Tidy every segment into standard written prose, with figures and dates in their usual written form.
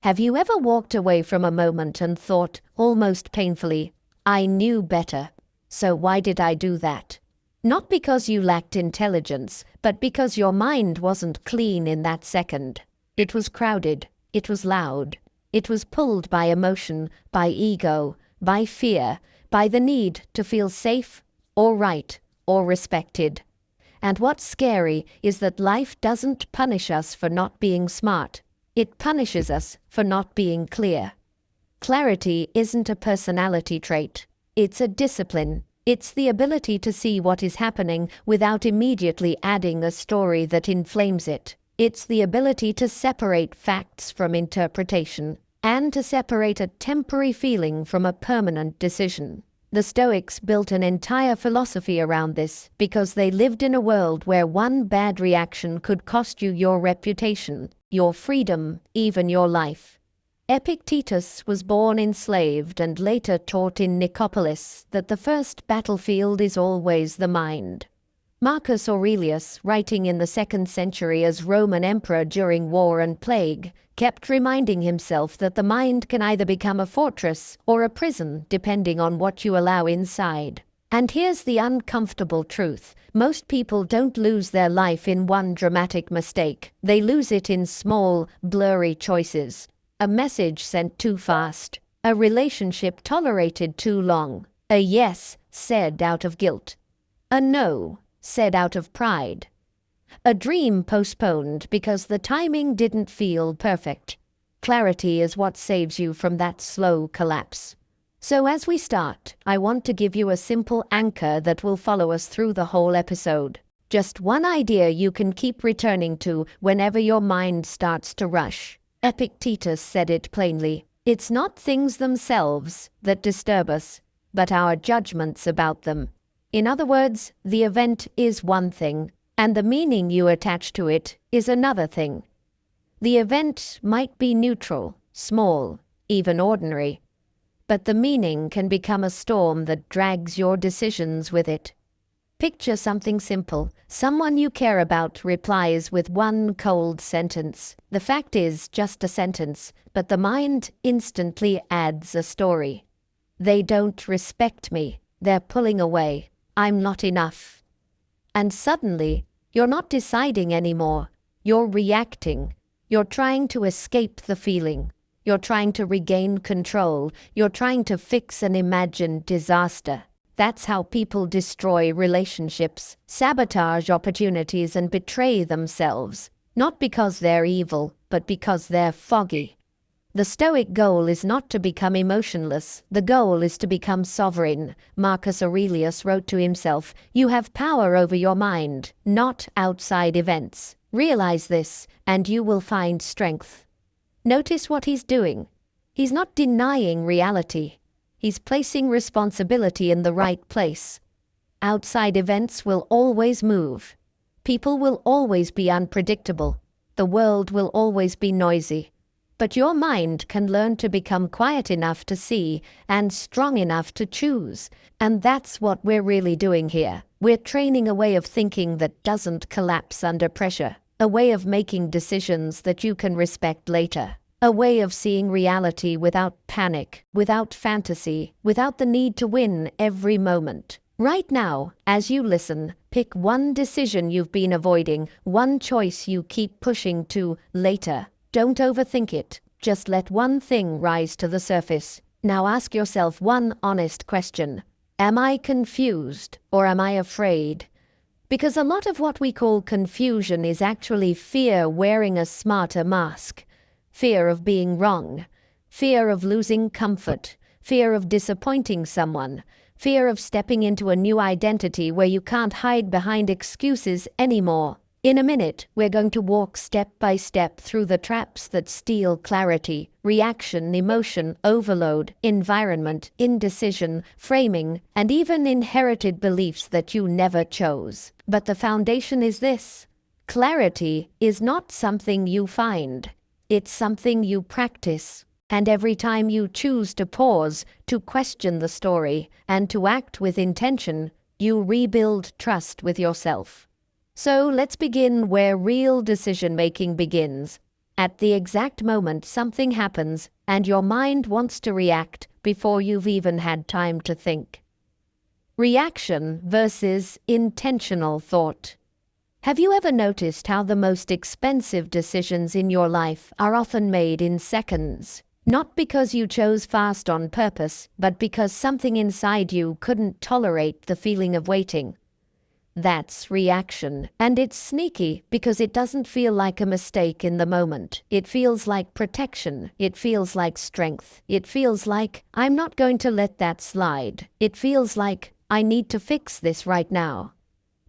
Have you ever walked away from a moment and thought, almost painfully, I knew better, so why did I do that? Not because you lacked intelligence, but because your mind wasn't clean in that second. It was crowded, it was loud, it was pulled by emotion, by ego, by fear, by the need to feel safe, or right, or respected. And what's scary is that life doesn't punish us for not being smart. It punishes us for not being clear. Clarity isn't a personality trait. It's a discipline. It's the ability to see what is happening without immediately adding a story that inflames it. It's the ability to separate facts from interpretation, and to separate a temporary feeling from a permanent decision. The Stoics built an entire philosophy around this because they lived in a world where one bad reaction could cost you your reputation, your freedom, even your life. Epictetus was born enslaved and later taught in Nicopolis that the first battlefield is always the mind. Marcus Aurelius, writing in the 2nd century as Roman emperor during war and plague, kept reminding himself that the mind can either become a fortress or a prison depending on what you allow inside. And here's the uncomfortable truth. Most people don't lose their life in one dramatic mistake. They lose it in small, blurry choices. A message sent too fast. A relationship tolerated too long. A yes said out of guilt. A no said out of pride. A dream postponed because the timing didn't feel perfect. Clarity is what saves you from that slow collapse. So as we start, I want to give you a simple anchor that will follow us through the whole episode. Just one idea you can keep returning to whenever your mind starts to rush. Epictetus said it plainly. It's not things themselves that disturb us, but our judgments about them. In other words, the event is one thing, and the meaning you attach to it is another thing. The event might be neutral, small, even ordinary, but the meaning can become a storm that drags your decisions with it. Picture something simple. Someone you care about replies with one cold sentence. The fact is just a sentence, but the mind instantly adds a story. They don't respect me. They're pulling away. I'm not enough. And suddenly, you're not deciding anymore. You're reacting. You're trying to escape the feeling. You're trying to regain control. You're trying to fix an imagined disaster. That's how people destroy relationships, sabotage opportunities, and betray themselves. Not because they're evil, but because they're foggy. The Stoic goal is not to become emotionless. The goal is to become sovereign. Marcus Aurelius wrote to himself, "You have power over your mind, not outside events. Realize this, and you will find strength." Notice what he's doing. He's not denying reality. He's placing responsibility in the right place. Outside events will always move. People will always be unpredictable. The world will always be noisy. But your mind can learn to become quiet enough to see and strong enough to choose. And that's what we're really doing here. We're training a way of thinking that doesn't collapse under pressure. A way of making decisions that you can respect later. A way of seeing reality without panic, without fantasy, without the need to win every moment. Right now, as you listen, pick one decision you've been avoiding, one choice you keep pushing to later. Don't overthink it. Just let one thing rise to the surface. Now ask yourself one honest question. Am I confused or am I afraid? Because a lot of what we call confusion is actually fear wearing a smarter mask. Fear of being wrong, fear of losing comfort, fear of disappointing someone, fear of stepping into a new identity where you can't hide behind excuses anymore. In a minute, we're going to walk step by step through the traps that steal clarity, reaction, emotion, overload, environment, indecision, framing, and even inherited beliefs that you never chose. But the foundation is this. Clarity is not something you find. It's something you practice. And every time you choose to pause, to question the story, and to act with intention, you rebuild trust with yourself. So let's begin where real decision-making begins. At the exact moment something happens, and your mind wants to react before you've even had time to think. Reaction versus intentional thought. Have you ever noticed how the most expensive decisions in your life are often made in seconds? Not because you chose fast on purpose, but because something inside you couldn't tolerate the feeling of waiting. That's reaction, and it's sneaky because it doesn't feel like a mistake in the moment. It feels like protection. It feels like strength. It feels like, I'm not going to let that slide. It feels like, I need to fix this right now.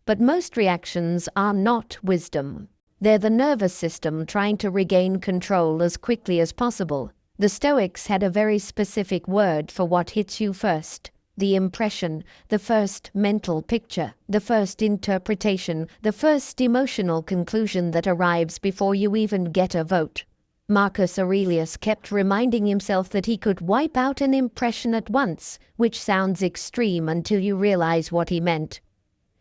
But most reactions are not wisdom. They're the nervous system trying to regain control as quickly as possible. The Stoics had a very specific word for what hits you first. The impression, the first mental picture, the first interpretation, the first emotional conclusion that arrives before you even get a vote. Marcus Aurelius kept reminding himself that he could wipe out an impression at once, which sounds extreme until you realize what he meant.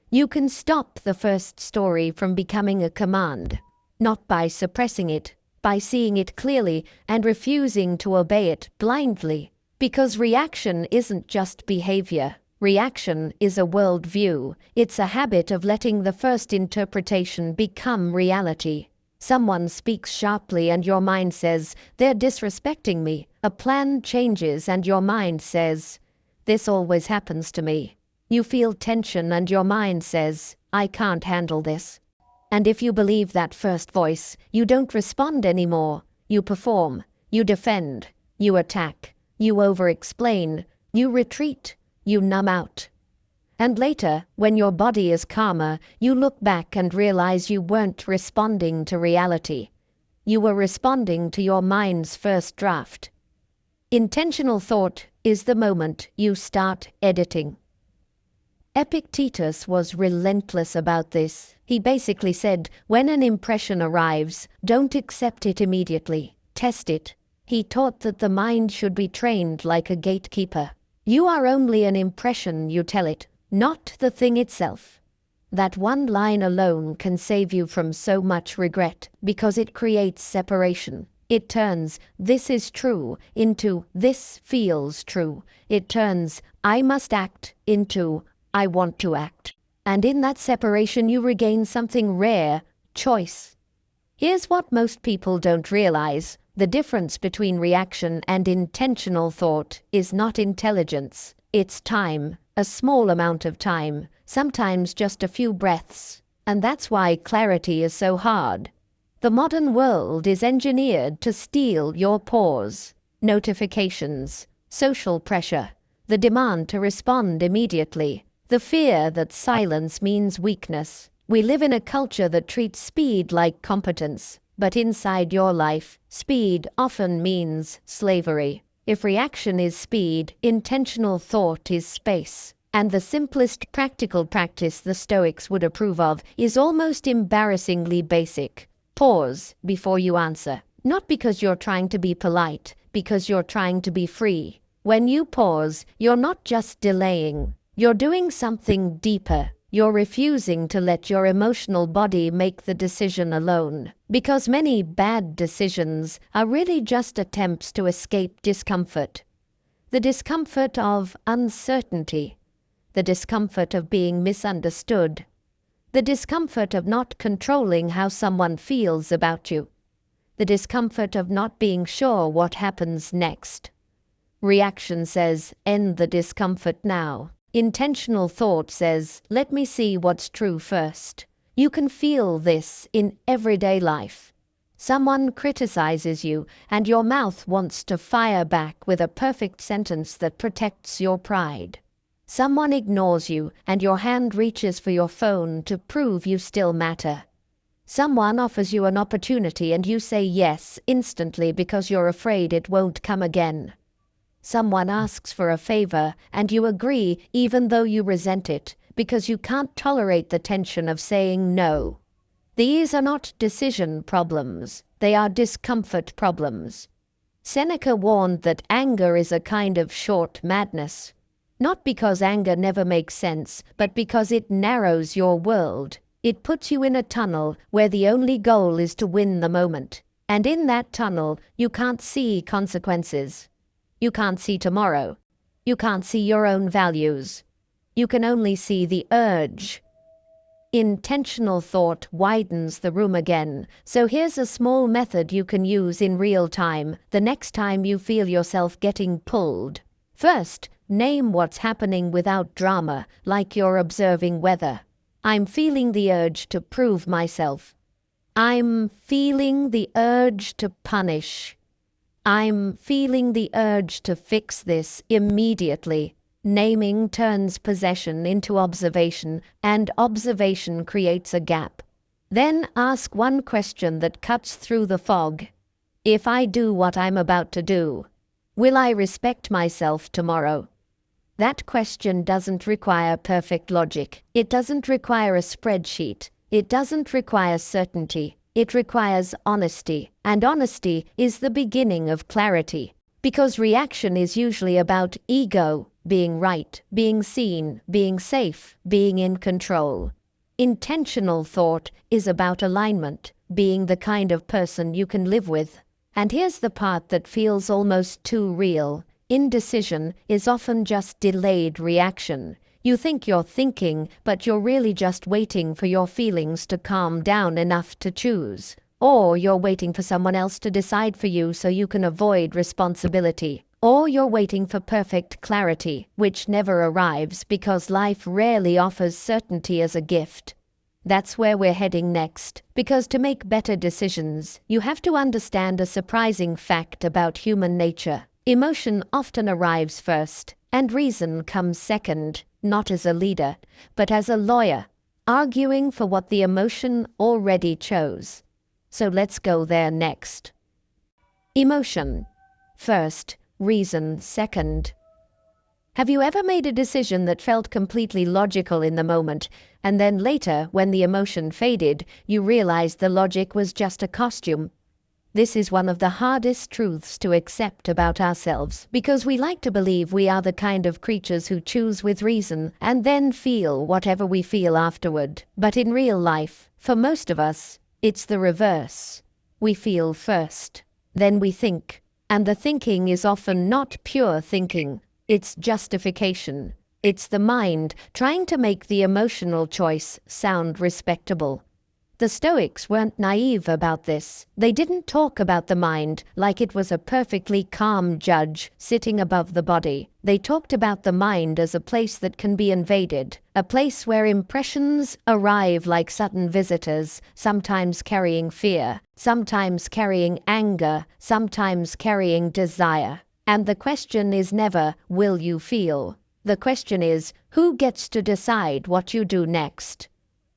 You can stop the first story from becoming a command, not by suppressing it, by seeing it clearly and refusing to obey it blindly. Because reaction isn't just behavior. Reaction is a worldview. It's a habit of letting the first interpretation become reality. Someone speaks sharply and your mind says, they're disrespecting me. A plan changes and your mind says, this always happens to me. You feel tension and your mind says, I can't handle this. And if you believe that first voice, you don't respond anymore. You perform. You defend. You attack. You over-explain, you retreat, you numb out. And later, when your body is calmer, you look back and realize you weren't responding to reality. You were responding to your mind's first draft. Intentional thought is the moment you start editing. Epictetus was relentless about this. He basically said, when an impression arrives, don't accept it immediately. Test it. He taught that the mind should be trained like a gatekeeper. You are only an impression you tell it, not the thing itself. That one line alone can save you from so much regret because it creates separation. It turns "this is true" into "this feels true." It turns "I must act" into "I want to act." And in that separation you regain something rare: choice. Here's what most people don't realize. The difference between reaction and intentional thought is not intelligence. It's time, a small amount of time, sometimes just a few breaths. And that's why clarity is so hard. The modern world is engineered to steal your pause. Notifications, social pressure, the demand to respond immediately, the fear that silence means weakness. We live in a culture that treats speed like competence. But inside your life, speed often means slavery. If reaction is speed, intentional thought is space. And the simplest practical practice the Stoics would approve of is almost embarrassingly basic. Pause before you answer. Not because you're trying to be polite, because you're trying to be free. When you pause, you're not just delaying. You're doing something deeper. You're refusing to let your emotional body make the decision alone. Because many bad decisions are really just attempts to escape discomfort. The discomfort of uncertainty. The discomfort of being misunderstood. The discomfort of not controlling how someone feels about you. The discomfort of not being sure what happens next. Reaction says, end the discomfort now. Intentional thought says, let me see what's true first. You can feel this in everyday life. Someone criticizes you, and your mouth wants to fire back with a perfect sentence that protects your pride. Someone ignores you, and your hand reaches for your phone to prove you still matter. Someone offers you an opportunity, and you say yes instantly because you're afraid it won't come again. Someone asks for a favor, and you agree even though you resent it, because you can't tolerate the tension of saying no. These are not decision problems, they are discomfort problems. Seneca warned that anger is a kind of short madness. Not because anger never makes sense, but because it narrows your world. It puts you in a tunnel where the only goal is to win the moment. And in that tunnel, you can't see consequences. You can't see tomorrow. You can't see your own values. You can only see the urge. Intentional thought widens the room again. So here's a small method you can use in real time the next time you feel yourself getting pulled. First, name what's happening without drama, like you're observing weather. I'm feeling the urge to prove myself. I'm feeling the urge to punish. I'm feeling the urge to fix this immediately. Naming turns possession into observation, and observation creates a gap. Then ask one question that cuts through the fog. If I do what I'm about to do, will I respect myself tomorrow? That question doesn't require perfect logic. It doesn't require a spreadsheet. It doesn't require certainty. It requires honesty, and honesty is the beginning of clarity. Because reaction is usually about ego, being right, being seen, being safe, being in control. Intentional thought is about alignment, being the kind of person you can live with. And here's the part that feels almost too real. Indecision is often just delayed reaction. You think you're thinking, but you're really just waiting for your feelings to calm down enough to choose. Or you're waiting for someone else to decide for you so you can avoid responsibility. Or you're waiting for perfect clarity, which never arrives because life rarely offers certainty as a gift. That's where we're heading next, because to make better decisions, you have to understand a surprising fact about human nature. Emotion often arrives first, and reason comes second, not as a leader, but as a lawyer, arguing for what the emotion already chose. So let's go there next. Emotion first, reason second. Have you ever made a decision that felt completely logical in the moment, and then later, when the emotion faded, you realized the logic was just a costume? This is one of the hardest truths to accept about ourselves, because we like to believe we are the kind of creatures who choose with reason and then feel whatever we feel afterward. But in real life, for most of us, it's the reverse. We feel first, then we think, and the thinking is often not pure thinking. It's justification. It's the mind trying to make the emotional choice sound respectable. The Stoics weren't naive about this. They didn't talk about the mind like it was a perfectly calm judge sitting above the body. They talked about the mind as a place that can be invaded, a place where impressions arrive like sudden visitors, sometimes carrying fear, sometimes carrying anger, sometimes carrying desire. And the question is never, will you feel? The question is, who gets to decide what you do next?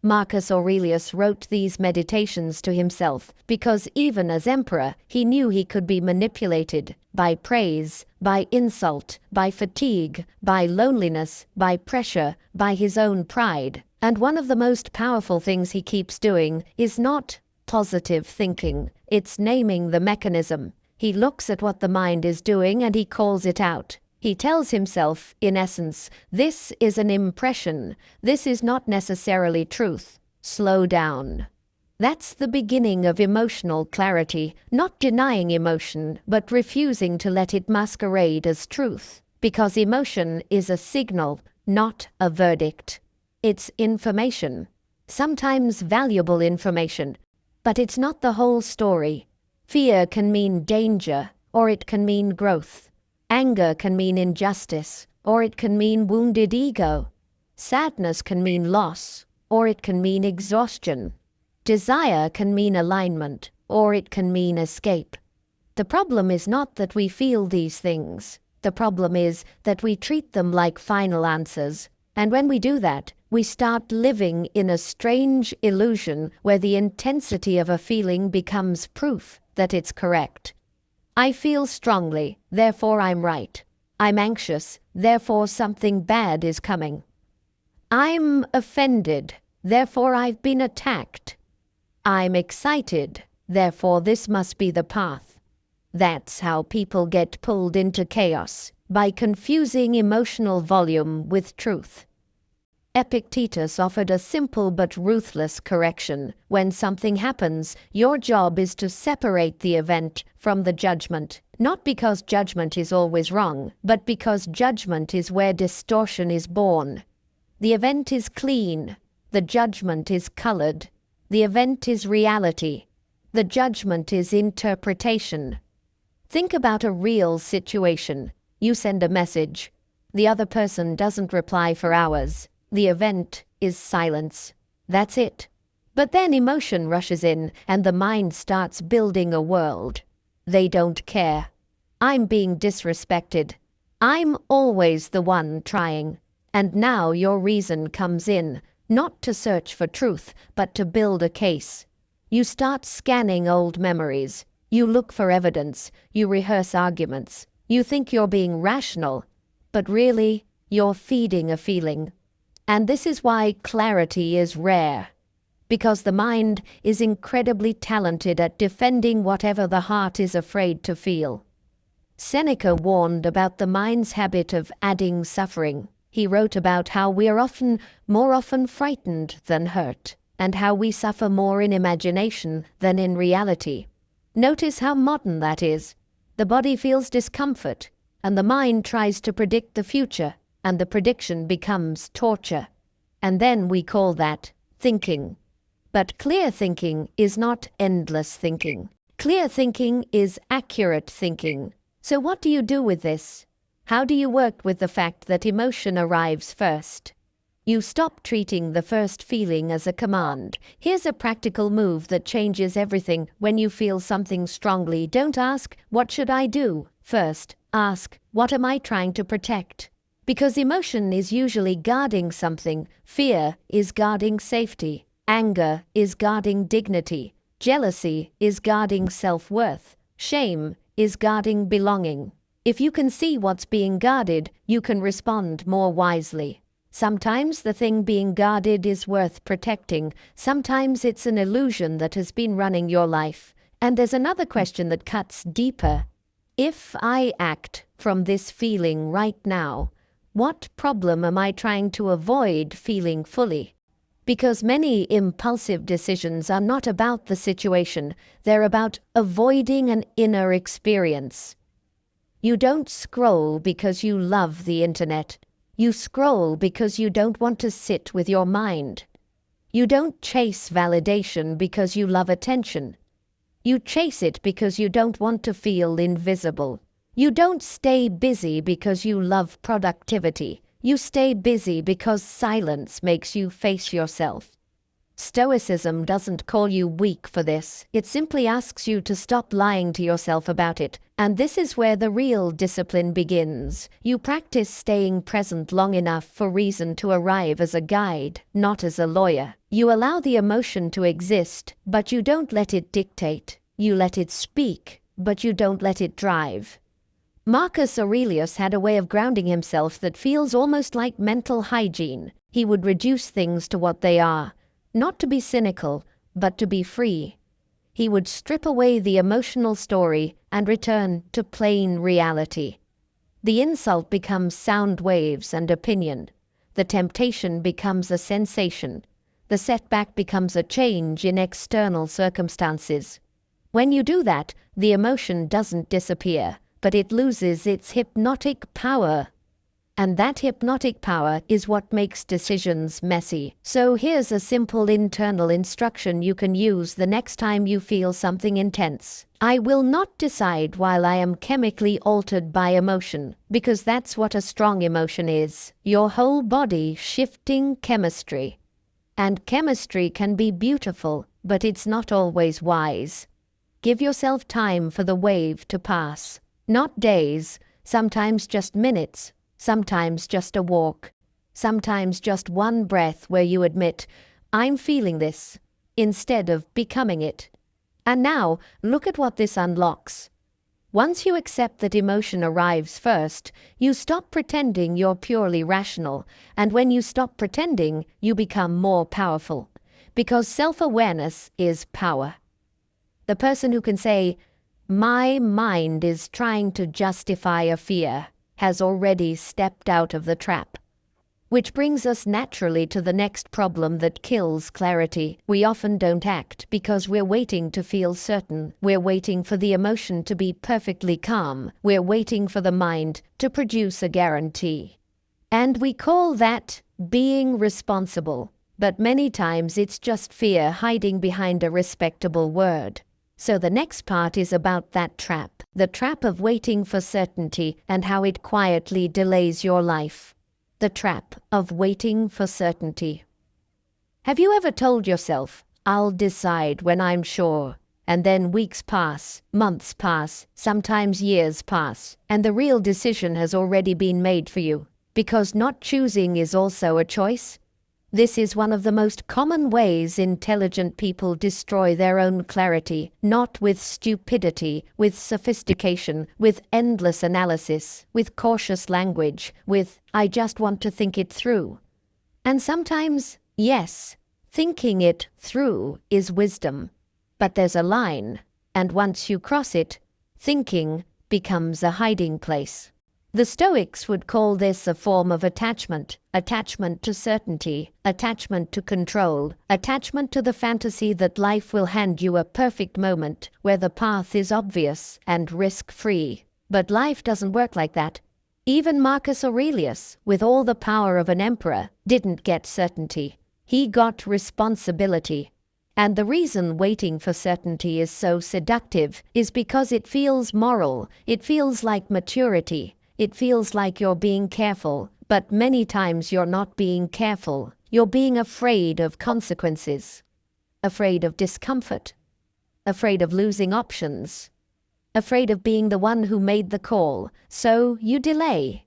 Marcus Aurelius wrote these meditations to himself because even as emperor, he knew he could be manipulated by praise, by insult, by fatigue, by loneliness, by pressure, by his own pride. And one of the most powerful things he keeps doing is not positive thinking. It's naming the mechanism. He looks at what the mind is doing and he calls it out. He tells himself, in essence, this is an impression. This is not necessarily truth. Slow down. That's the beginning of emotional clarity, not denying emotion, but refusing to let it masquerade as truth. Because emotion is a signal, not a verdict. It's information. Sometimes valuable information, but it's not the whole story. Fear can mean danger, or it can mean growth. Anger can mean injustice, or it can mean wounded ego. Sadness can mean loss, or it can mean exhaustion. Desire can mean alignment, or it can mean escape. The problem is not that we feel these things. The problem is that we treat them like final answers. And when we do that, we start living in a strange illusion where the intensity of a feeling becomes proof that it's correct. I feel strongly, therefore I'm right. I'm anxious, therefore something bad is coming. I'm offended, therefore I've been attacked. I'm excited, therefore this must be the path. That's how people get pulled into chaos, by confusing emotional volume with truth. Epictetus offered a simple but ruthless correction. When something happens, your job is to separate the event from the judgment. Not because judgment is always wrong, but because judgment is where distortion is born. The event is clean. The judgment is colored. The event is reality. The judgment is interpretation. Think about a real situation. You send a message. The other person doesn't reply for hours. The event is silence. That's it. But then emotion rushes in, and the mind starts building a world. They don't care. I'm being disrespected. I'm always the one trying. And now your reason comes in, not to search for truth, but to build a case. You start scanning old memories. You look for evidence. You rehearse arguments. You think you're being rational, but really, you're feeding a feeling. And this is why clarity is rare. Because the mind is incredibly talented at defending whatever the heart is afraid to feel. Seneca warned about the mind's habit of adding suffering. He wrote about how we are more often frightened than hurt, and how we suffer more in imagination than in reality. Notice how modern that is. The body feels discomfort, and the mind tries to predict the future, and the prediction becomes torture. And then we call that thinking. But clear thinking is not endless thinking. Clear thinking is accurate thinking. So what do you do with this? How do you work with the fact that emotion arrives first? You stop treating the first feeling as a command. Here's a practical move that changes everything. When you feel something strongly, don't ask, "What should I do?" First, ask, "What am I trying to protect?" Because emotion is usually guarding something. Fear is guarding safety. Anger is guarding dignity. Jealousy is guarding self-worth. Shame is guarding belonging. If you can see what's being guarded, you can respond more wisely. Sometimes the thing being guarded is worth protecting. Sometimes it's an illusion that has been running your life. And there's another question that cuts deeper. If I act from this feeling right now, what problem am I trying to avoid feeling fully? Because many impulsive decisions are not about the situation, they're about avoiding an inner experience. You don't scroll because you love the internet. You scroll because you don't want to sit with your mind. You don't chase validation because you love attention. You chase it because you don't want to feel invisible. You don't stay busy because you love productivity. You stay busy because silence makes you face yourself. Stoicism doesn't call you weak for this. It simply asks you to stop lying to yourself about it. And this is where the real discipline begins. You practice staying present long enough for reason to arrive as a guide, not as a lawyer. You allow the emotion to exist, but you don't let it dictate. You let it speak, but you don't let it drive. Marcus Aurelius had a way of grounding himself that feels almost like mental hygiene. He would reduce things to what they are. Not to be cynical, but to be free. He would strip away the emotional story and return to plain reality. The insult becomes sound waves and opinion. The temptation becomes a sensation. The setback becomes a change in external circumstances. When you do that, the emotion doesn't disappear, but it loses its hypnotic power. And that hypnotic power is what makes decisions messy. So here's a simple internal instruction you can use the next time you feel something intense. I will not decide while I am chemically altered by emotion, because that's what a strong emotion is. Your whole body shifting chemistry. And chemistry can be beautiful, but it's not always wise. Give yourself time for the wave to pass. Not days, sometimes just minutes. Sometimes just a walk. Sometimes just one breath where you admit, I'm feeling this, instead of becoming it. And now, look at what this unlocks. Once you accept that emotion arrives first, you stop pretending you're purely rational. And when you stop pretending, you become more powerful. Because self-awareness is power. The person who can say, my mind is trying to justify a fear, has already stepped out of the trap. Which brings us naturally to the next problem that kills clarity. We often don't act because we're waiting to feel certain. We're waiting for the emotion to be perfectly calm. We're waiting for the mind to produce a guarantee. And we call that being responsible. But many times it's just fear hiding behind a respectable word. So the next part is about that trap. The trap of waiting for certainty and how it quietly delays your life. The trap of waiting for certainty. Have you ever told yourself, I'll decide when I'm sure, and then weeks pass, months pass, sometimes years pass, and the real decision has already been made for you? Because not choosing is also a choice. This is one of the most common ways intelligent people destroy their own clarity, not with stupidity, with sophistication, with endless analysis, with cautious language, with, I just want to think it through. And sometimes, yes, thinking it through is wisdom. But there's a line, and once you cross it, thinking becomes a hiding place. The Stoics would call this a form of attachment to certainty, attachment to control, attachment to the fantasy that life will hand you a perfect moment where the path is obvious and risk-free. But life doesn't work like that. Even Marcus Aurelius, with all the power of an emperor, didn't get certainty. He got responsibility. And the reason waiting for certainty is so seductive is because it feels moral, it feels like maturity. It feels like you're being careful, but many times you're not being careful. You're being afraid of consequences, afraid of discomfort, afraid of losing options, afraid of being the one who made the call. So you delay,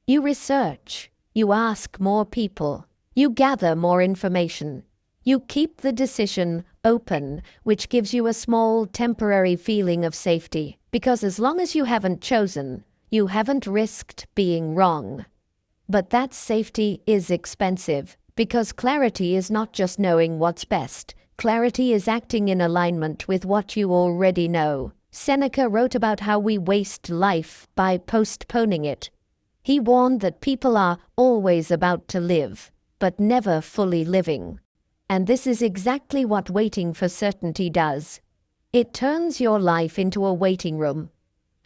you research, you ask more people, you gather more information. You keep the decision open, which gives you a small temporary feeling of safety, because as long as you haven't chosen, you haven't risked being wrong. But that safety is expensive, because clarity is not just knowing what's best. Clarity is acting in alignment with what you already know. Seneca wrote about how we waste life by postponing it. He warned that people are always about to live, but never fully living. And this is exactly what waiting for certainty does. It turns your life into a waiting room.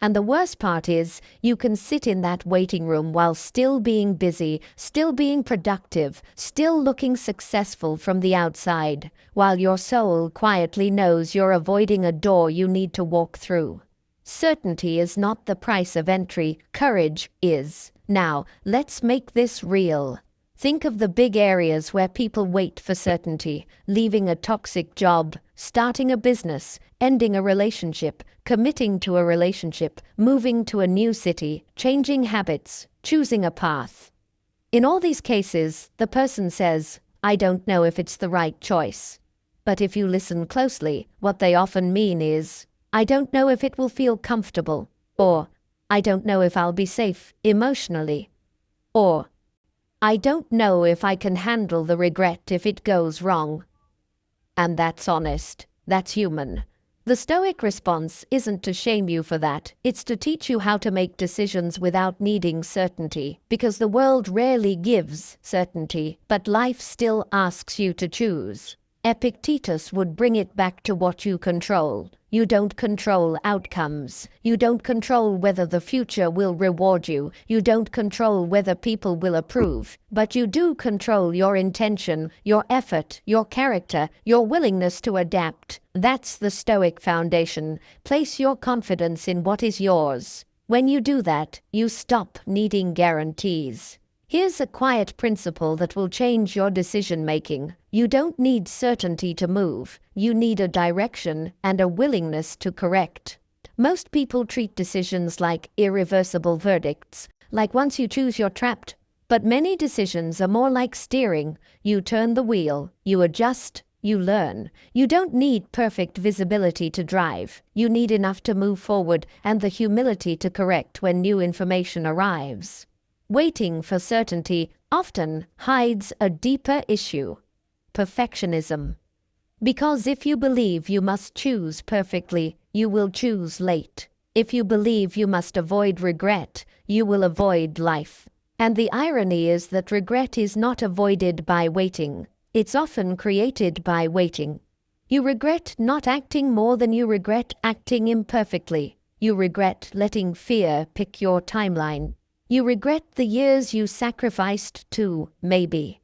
And the worst part is, you can sit in that waiting room while still being busy, still being productive, still looking successful from the outside, while your soul quietly knows you're avoiding a door you need to walk through. Certainty is not the price of entry, courage is. Now, let's make this real. Think of the big areas where people wait for certainty: leaving a toxic job, starting a business, ending a relationship, committing to a relationship, moving to a new city, changing habits, choosing a path. In all these cases, the person says, I don't know if it's the right choice. But if you listen closely, what they often mean is, I don't know if it will feel comfortable, or I don't know if I'll be safe emotionally, or I don't know if I can handle the regret if it goes wrong. And that's honest. That's human. The Stoic response isn't to shame you for that. It's to teach you how to make decisions without needing certainty. Because the world rarely gives certainty, but life still asks you to choose. Epictetus would bring it back to what you control. You don't control outcomes. You don't control whether the future will reward you. You don't control whether people will approve. But you do control your intention, your effort, your character, your willingness to adapt. That's the Stoic foundation. Place your confidence in what is yours. When you do that, you stop needing guarantees. Here's a quiet principle that will change your decision-making. You don't need certainty to move. You need a direction and a willingness to correct. Most people treat decisions like irreversible verdicts, like once you choose you're trapped. But many decisions are more like steering. You turn the wheel, you adjust, you learn. You don't need perfect visibility to drive. You need enough to move forward and the humility to correct when new information arrives. Waiting for certainty often hides a deeper issue: perfectionism. Because if you believe you must choose perfectly, you will choose late. If you believe you must avoid regret, you will avoid life. And the irony is that regret is not avoided by waiting. It's often created by waiting. You regret not acting more than you regret acting imperfectly. You regret letting fear pick your timeline. You regret the years you sacrificed to maybe.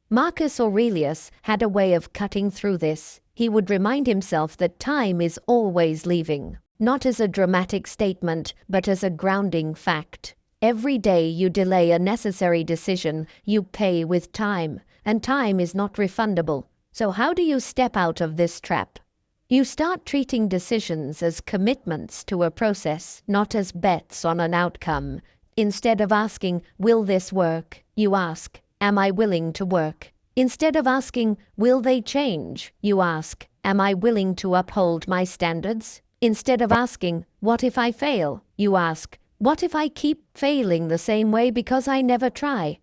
Marcus Aurelius had a way of cutting through this. He would remind himself that time is always leaving, not as a dramatic statement, but as a grounding fact. Every day you delay a necessary decision, you pay with time, and time is not refundable. So how do you step out of this trap? You start treating decisions as commitments to a process, not as bets on an outcome. Instead of asking, will this work? You ask, am I willing to work? Instead of asking, will they change? You ask, am I willing to uphold my standards? Instead of asking, what if I fail? You ask, what if I keep failing the same way because I never try?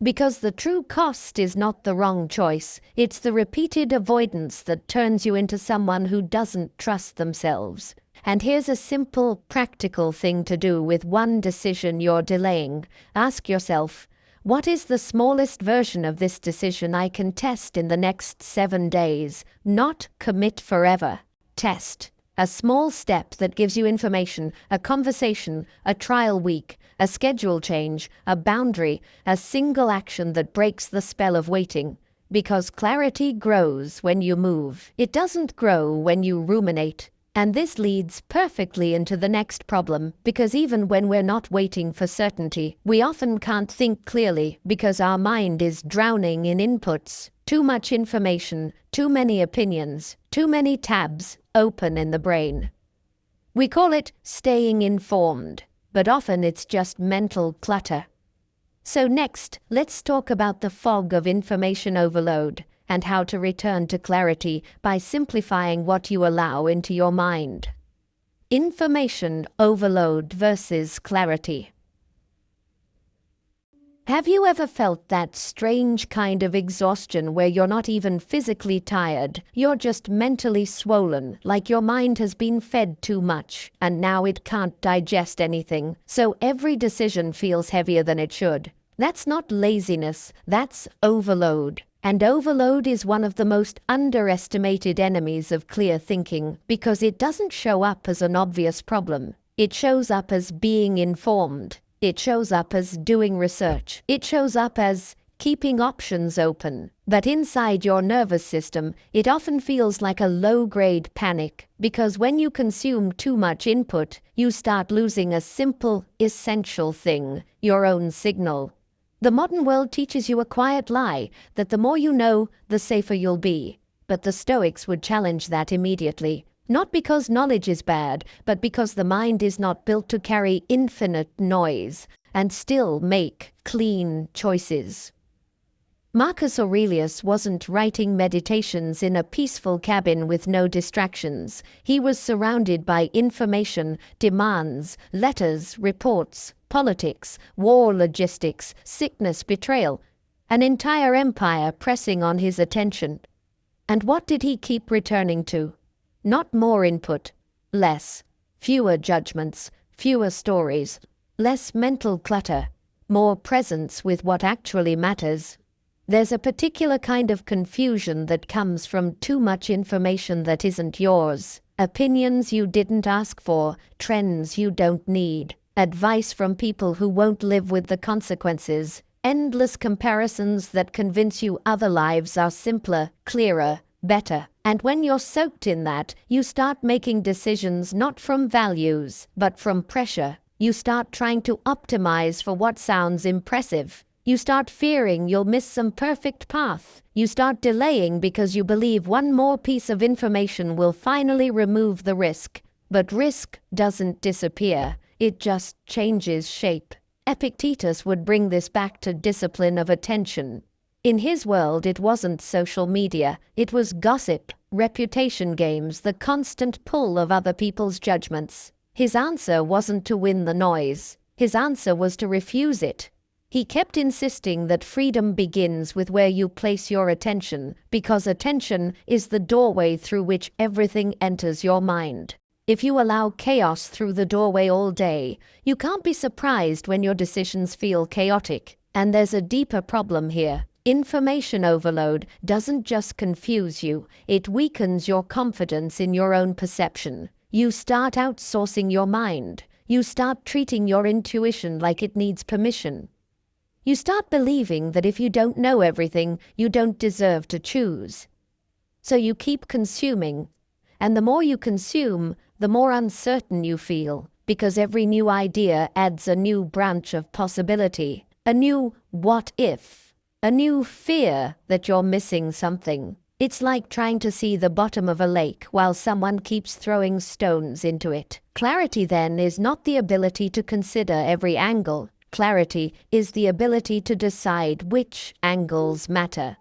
Because the true cost is not the wrong choice, it's the repeated avoidance that turns you into someone who doesn't trust themselves. And here's a simple, practical thing to do with one decision you're delaying. Ask yourself, what is the smallest version of this decision I can test in the next 7 days? Not commit forever. Test. A small step that gives you information, a conversation, a trial week, a schedule change, a boundary, a single action that breaks the spell of waiting. Because clarity grows when you move. It doesn't grow when you ruminate. And this leads perfectly into the next problem, because even when we're not waiting for certainty, we often can't think clearly because our mind is drowning in inputs. Too much information, too many opinions, too many tabs open in the brain. We call it staying informed, but often it's just mental clutter. So next, let's talk about the fog of information overload and how to return to clarity by simplifying what you allow into your mind. Information overload versus clarity. Have you ever felt that strange kind of exhaustion where you're not even physically tired, you're just mentally swollen, like your mind has been fed too much, and now it can't digest anything, so every decision feels heavier than it should? That's not laziness, that's overload. And overload is one of the most underestimated enemies of clear thinking because it doesn't show up as an obvious problem. It shows up as being informed. It shows up as doing research. It shows up as keeping options open. But inside your nervous system, it often feels like a low-grade panic because when you consume too much input, you start losing a simple, essential thing, your own signal. The modern world teaches you a quiet lie, that the more you know, the safer you'll be. But the Stoics would challenge that immediately. Not because knowledge is bad, but because the mind is not built to carry infinite noise and still make clean choices. Marcus Aurelius wasn't writing meditations in a peaceful cabin with no distractions. He was surrounded by information, demands, letters, reports, politics, war logistics, sickness, betrayal, an entire empire pressing on his attention. And what did he keep returning to? Not more input, less, fewer judgments, fewer stories, less mental clutter, more presence with what actually matters. There's a particular kind of confusion that comes from too much information that isn't yours. Opinions you didn't ask for, trends you don't need, advice from people who won't live with the consequences, endless comparisons that convince you other lives are simpler, clearer, better. And when you're soaked in that, you start making decisions not from values, but from pressure. You start trying to optimize for what sounds impressive. You start fearing you'll miss some perfect path. You start delaying because you believe one more piece of information will finally remove the risk. But risk doesn't disappear. It just changes shape. Epictetus would bring this back to discipline of attention. In his world, it wasn't social media. It was gossip, reputation games, the constant pull of other people's judgments. His answer wasn't to win the noise. His answer was to refuse it. He kept insisting that freedom begins with where you place your attention, because attention is the doorway through which everything enters your mind. If you allow chaos through the doorway all day, you can't be surprised when your decisions feel chaotic. And there's a deeper problem here. Information overload doesn't just confuse you, it weakens your confidence in your own perception. You start outsourcing your mind. You start treating your intuition like it needs permission. You start believing that if you don't know everything, you don't deserve to choose. So you keep consuming. And the more you consume, the more uncertain you feel, because every new idea adds a new branch of possibility, a new what if, a new fear that you're missing something. It's like trying to see the bottom of a lake while someone keeps throwing stones into it. Clarity, then, is not the ability to consider every angle. Clarity is the ability to decide which angles matter.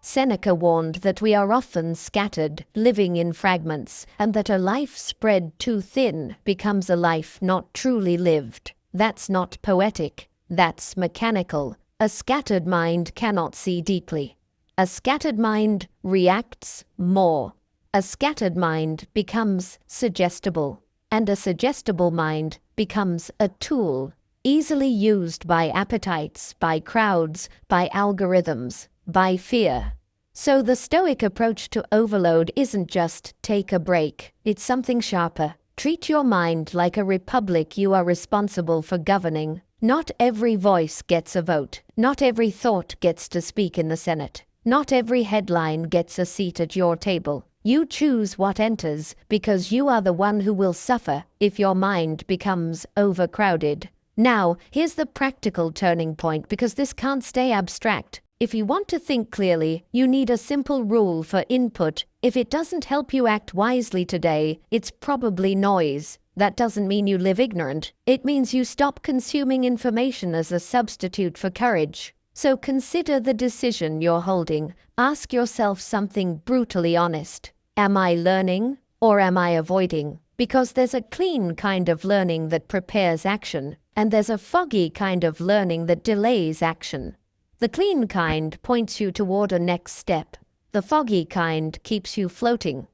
Seneca warned that we are often scattered, living in fragments, and that a life spread too thin becomes a life not truly lived. That's not poetic, that's mechanical. A scattered mind cannot see deeply. A scattered mind reacts more. A scattered mind becomes suggestible, and a suggestible mind becomes a tool, easily used by appetites, by crowds, by algorithms, by fear. So the Stoic approach to overload isn't just take a break, it's something sharper. Treat your mind like a republic you are responsible for governing. Not every voice gets a vote. Not every thought gets to speak in the Senate. Not every headline gets a seat at your table. You choose what enters because you are the one who will suffer if your mind becomes overcrowded. Now, here's the practical turning point, because this can't stay abstract. If you want to think clearly, you need a simple rule for input. If it doesn't help you act wisely today, it's probably noise. That doesn't mean you live ignorant. It means you stop consuming information as a substitute for courage. So consider the decision you're holding. Ask yourself something brutally honest. Am I learning or am I avoiding? Because there's a clean kind of learning that prepares action, and there's a foggy kind of learning that delays action. The clean kind points you toward a next step. The foggy kind keeps you floating.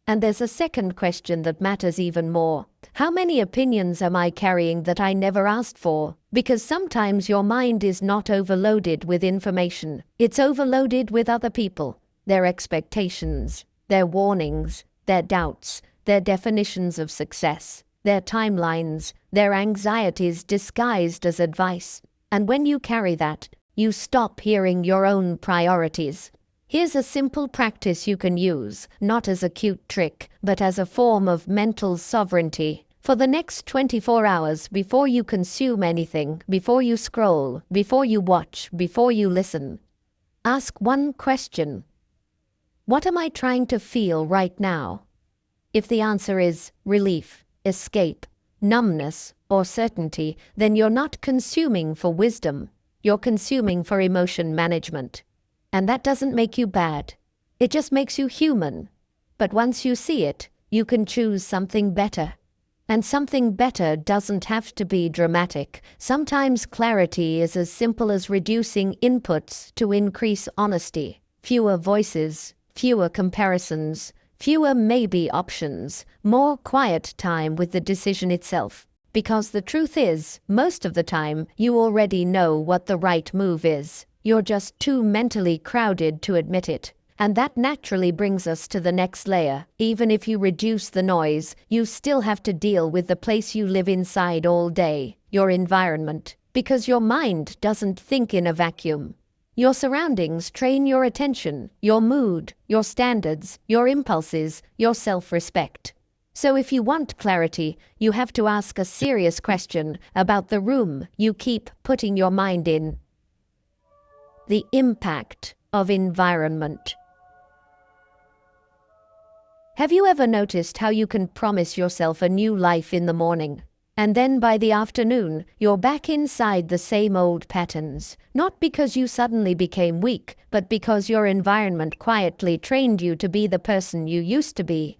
And there's a second question that matters even more. How many opinions am I carrying that I never asked for? Because sometimes your mind is not overloaded with information. It's overloaded with other people, their expectations, their warnings, their doubts, their definitions of success, their timelines, their anxieties disguised as advice. And when you carry that, you stop hearing your own priorities. Here's a simple practice you can use, not as a cute trick, but as a form of mental sovereignty. For the next 24 hours, before you consume anything, before you scroll, before you watch, before you listen, ask one question. What am I trying to feel right now? If the answer is relief, escape, numbness, or certainty, then you're not consuming for wisdom. You're consuming for emotion management. And that doesn't make you bad. It just makes you human. But once you see it, you can choose something better. And something better doesn't have to be dramatic. Sometimes clarity is as simple as reducing inputs to increase honesty. Fewer voices, fewer comparisons, fewer maybe options, more quiet time with the decision itself. Because the truth is, most of the time, you already know what the right move is. You're just too mentally crowded to admit it. And that naturally brings us to the next layer. Even if you reduce the noise, you still have to deal with the place you live inside all day, your environment. Because your mind doesn't think in a vacuum. Your surroundings train your attention, your mood, your standards, your impulses, your self-respect. So if you want clarity, you have to ask a serious question about the room you keep putting your mind in. The impact of environment. Have you ever noticed how you can promise yourself a new life in the morning, and then by the afternoon, you're back inside the same old patterns? Not because you suddenly became weak, but because your environment quietly trained you to be the person you used to be.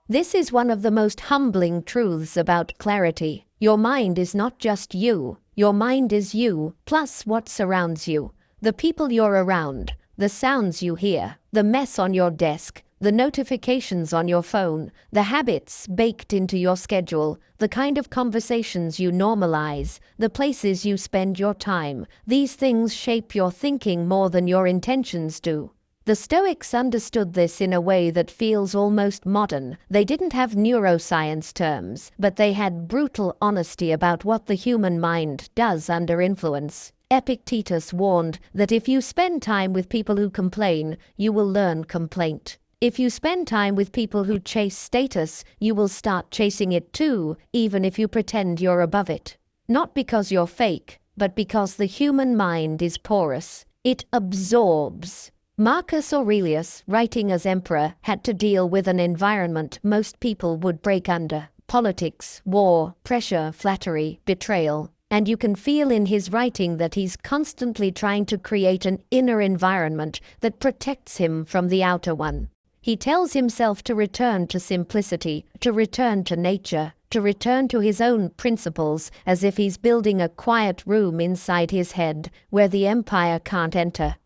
This is one of the most humbling truths about clarity. Your mind is not just you. Your mind is you, plus what surrounds you. The people you're around, the sounds you hear, the mess on your desk, The notifications on your phone, the habits baked into your schedule, the kind of conversations you normalize, the places you spend your time, these things shape your thinking more than your intentions do. The Stoics understood this in a way that feels almost modern. They didn't have neuroscience terms, but they had brutal honesty about what the human mind does under influence. Epictetus warned that if you spend time with people who complain, you will learn complaint. If you spend time with people who chase status, you will start chasing it too, even if you pretend you're above it. Not because you're fake, but because the human mind is porous. It absorbs. Marcus Aurelius, writing as emperor, had to deal with an environment most people would break under. Politics, war, pressure, flattery, betrayal. And you can feel in his writing that he's constantly trying to create an inner environment that protects him from the outer one. He tells himself to return to simplicity, to return to nature, to return to his own principles, as if he's building a quiet room inside his head where the empire can't enter.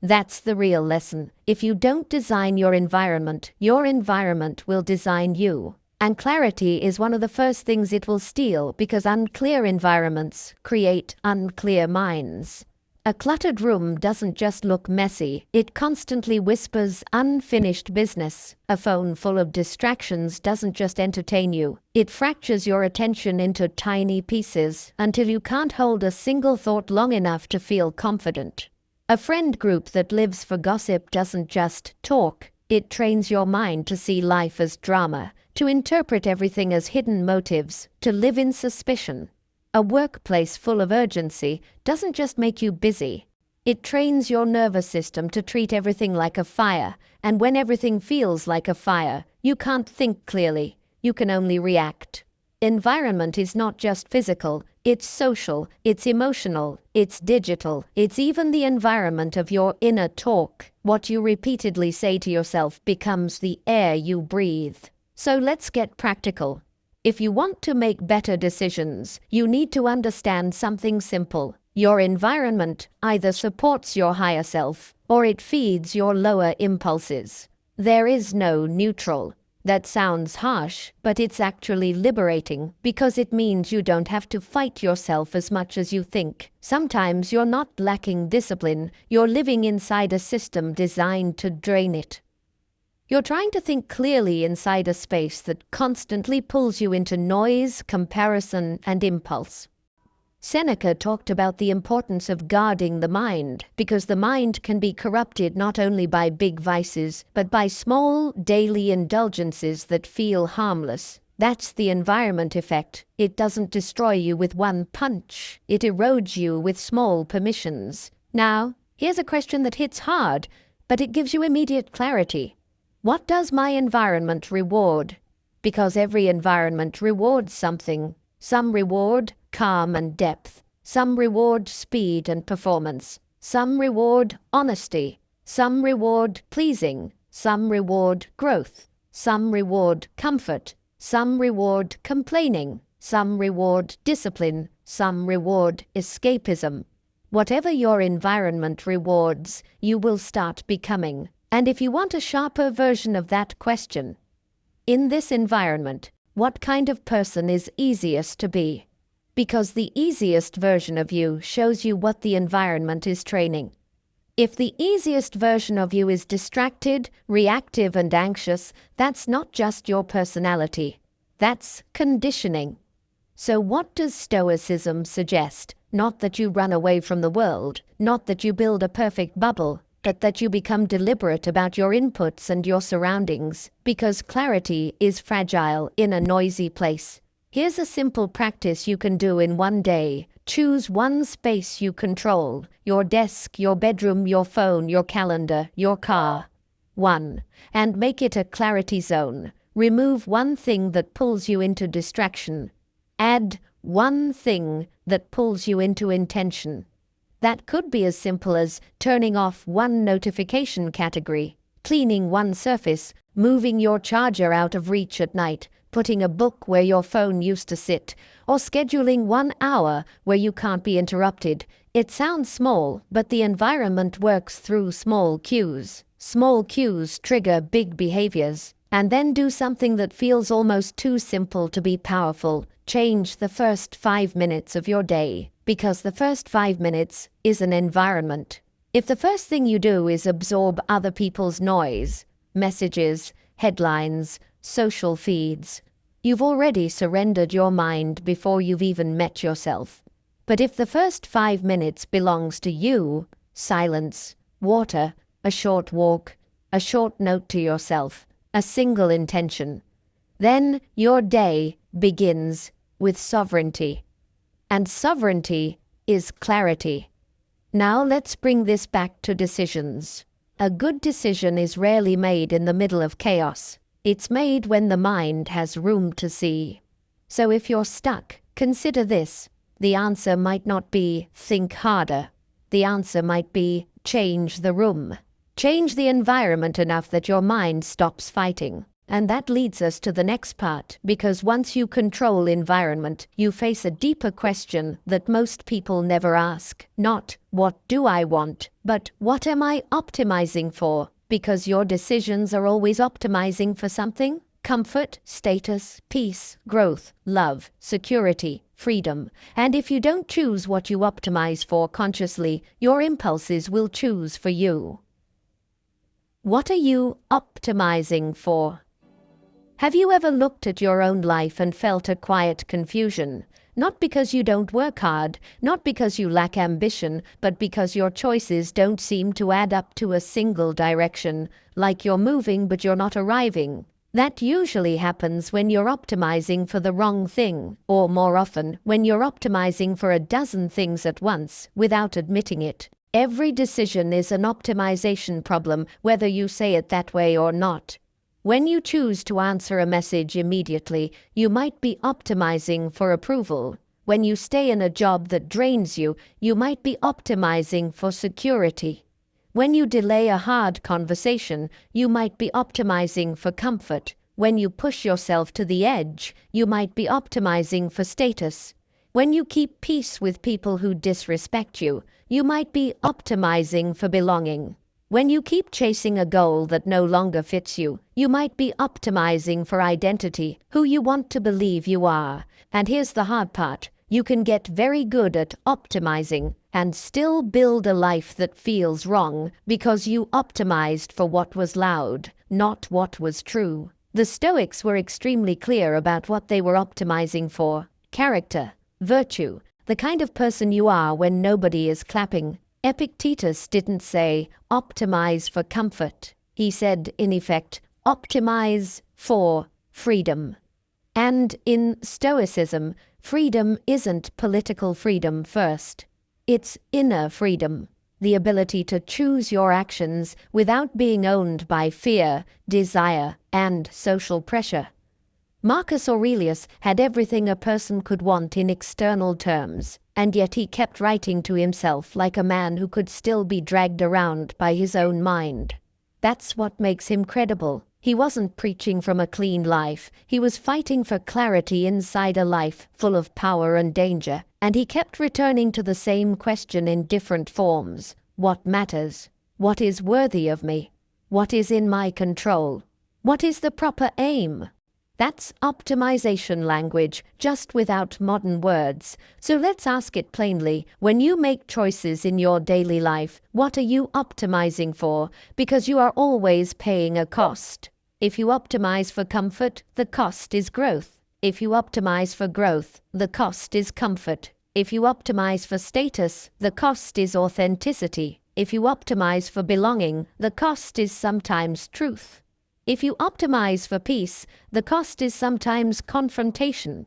That's the real lesson. If you don't design your environment will design you. And clarity is one of the first things it will steal, because unclear environments create unclear minds. A cluttered room doesn't just look messy, it constantly whispers unfinished business. A phone full of distractions doesn't just entertain you, it fractures your attention into tiny pieces until you can't hold a single thought long enough to feel confident. A friend group that lives for gossip doesn't just talk, it trains your mind to see life as drama, to interpret everything as hidden motives, to live in suspicion. A workplace full of urgency doesn't just make you busy. It trains your nervous system to treat everything like a fire, and when everything feels like a fire, you can't think clearly. You can only react. Environment is not just physical, it's social, it's emotional, it's digital, it's even the environment of your inner talk. What you repeatedly say to yourself becomes the air you breathe. So let's get practical. If you want to make better decisions, you need to understand something simple. Your environment either supports your higher self or it feeds your lower impulses. There is no neutral. That sounds harsh, but it's actually liberating because it means you don't have to fight yourself as much as you think. Sometimes you're not lacking discipline, you're living inside a system designed to drain it. You're trying to think clearly inside a space that constantly pulls you into noise, comparison, and impulse. Seneca talked about the importance of guarding the mind, because the mind can be corrupted not only by big vices, but by small, daily indulgences that feel harmless. That's the environment effect. It doesn't destroy you with one punch. It erodes you with small permissions. Now, here's a question that hits hard, but it gives you immediate clarity. What does my environment reward? Because every environment rewards something. Some reward calm and depth. Some reward speed and performance. Some reward honesty. Some reward pleasing. Some reward growth. Some reward comfort. Some reward complaining. Some reward discipline. Some reward escapism. Whatever your environment rewards, you will start becoming. And if you want a sharper version of that question, in this environment, what kind of person is easiest to be? Because the easiest version of you shows you what the environment is training. If the easiest version of you is distracted, reactive, and anxious, that's not just your personality. That's conditioning. So what does Stoicism suggest? Not that you run away from the world, not that you build a perfect bubble, but that you become deliberate about your inputs and your surroundings, because clarity is fragile in a noisy place. Here's a simple practice you can do in one day. Choose one space you control: your desk, your bedroom, your phone, your calendar, your car. 1. And make it a clarity zone. Remove one thing that pulls you into distraction. Add one thing that pulls you into intention. That could be as simple as turning off one notification category, cleaning one surface, moving your charger out of reach at night, putting a book where your phone used to sit, or scheduling 1 hour where you can't be interrupted. It sounds small, but the environment works through small cues. Small cues trigger big behaviors, and then do something that feels almost too simple to be powerful. Change the first 5 minutes of your day, because the first 5 minutes is an environment. If the first thing you do is absorb other people's noise, messages, headlines, social feeds, you've already surrendered your mind before you've even met yourself. But if the first 5 minutes belongs to you, silence, water, a short walk, a short note to yourself, a single intention, then your day begins with sovereignty. And sovereignty is clarity. Now let's bring this back to decisions. A good decision is rarely made in the middle of chaos. It's made when the mind has room to see. So if you're stuck, consider this. The answer might not be think harder. The answer might be change the room. Change the environment enough that your mind stops fighting. And that leads us to the next part, because once you control environment, you face a deeper question that most people never ask. Not, what do I want, but what am I optimizing for? Because your decisions are always optimizing for something. Comfort, status, peace, growth, love, security, freedom. And if you don't choose what you optimize for consciously, your impulses will choose for you. What are you optimizing for? Have you ever looked at your own life and felt a quiet confusion? Not because you don't work hard, not because you lack ambition, but because your choices don't seem to add up to a single direction, like you're moving but you're not arriving. That usually happens when you're optimizing for the wrong thing, or more often, when you're optimizing for a dozen things at once, without admitting it. Every decision is an optimization problem, whether you say it that way or not. When you choose to answer a message immediately, you might be optimizing for approval. When you stay in a job that drains you, you might be optimizing for security. When you delay a hard conversation, you might be optimizing for comfort. When you push yourself to the edge, you might be optimizing for status. When you keep peace with people who disrespect you, you might be optimizing for belonging. When you keep chasing a goal that no longer fits you, you might be optimizing for identity, who you want to believe you are. And here's the hard part. You can get very good at optimizing and still build a life that feels wrong because you optimized for what was loud, not what was true. The Stoics were extremely clear about what they were optimizing for. Character, virtue, the kind of person you are when nobody is clapping. Epictetus didn't say, optimize for comfort. He said, in effect, optimize for freedom. And in Stoicism, freedom isn't political freedom first. It's inner freedom, the ability to choose your actions without being owned by fear, desire, and social pressure. Marcus Aurelius had everything a person could want in external terms, and yet he kept writing to himself like a man who could still be dragged around by his own mind. That's what makes him credible. He wasn't preaching from a clean life. He was fighting for clarity inside a life full of power and danger, and he kept returning to the same question in different forms. What matters? What is worthy of me? What is in my control? What is the proper aim? That's optimization language, just without modern words. So let's ask it plainly. When you make choices in your daily life, what are you optimizing for? Because you are always paying a cost. If you optimize for comfort, the cost is growth. If you optimize for growth, the cost is comfort. If you optimize for status, the cost is authenticity. If you optimize for belonging, the cost is sometimes truth. If you optimize for peace, the cost is sometimes confrontation.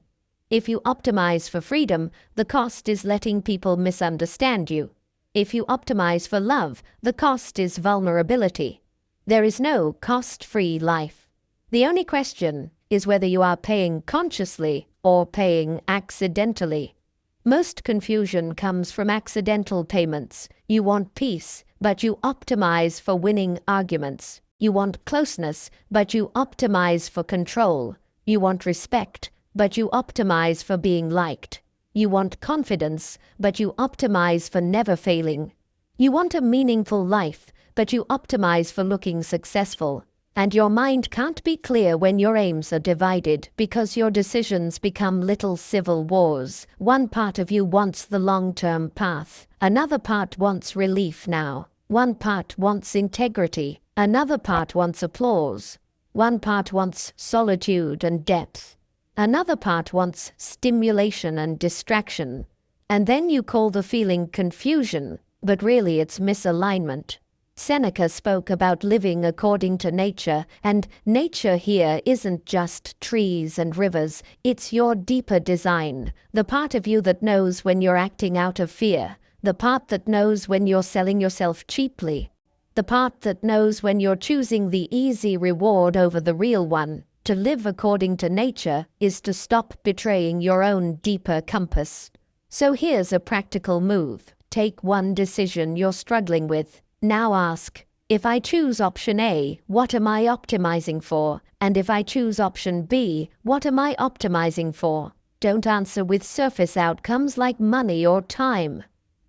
If you optimize for freedom, the cost is letting people misunderstand you. If you optimize for love, the cost is vulnerability. There is no cost-free life. The only question is whether you are paying consciously or paying accidentally. Most confusion comes from accidental payments. You want peace, but you optimize for winning arguments. You want closeness, but you optimize for control. You want respect, but you optimize for being liked. You want confidence, but you optimize for never failing. You want a meaningful life, but you optimize for looking successful. And your mind can't be clear when your aims are divided, because your decisions become little civil wars. One part of you wants the long-term path. Another part wants relief now. One part wants integrity. Another part wants applause. One part wants solitude and depth. Another part wants stimulation and distraction. And then you call the feeling confusion, but really it's misalignment. Seneca spoke about living according to nature, and nature here isn't just trees and rivers, it's your deeper design, the part of you that knows when you're acting out of fear, the part that knows when you're selling yourself cheaply, the part that knows when you're choosing the easy reward over the real one. To live according to nature is to stop betraying your own deeper compass. So here's a practical move. Take one decision you're struggling with. Now ask, if I choose option A, what am I optimizing for? And if I choose option B, what am I optimizing for? Don't answer with surface outcomes like money or time.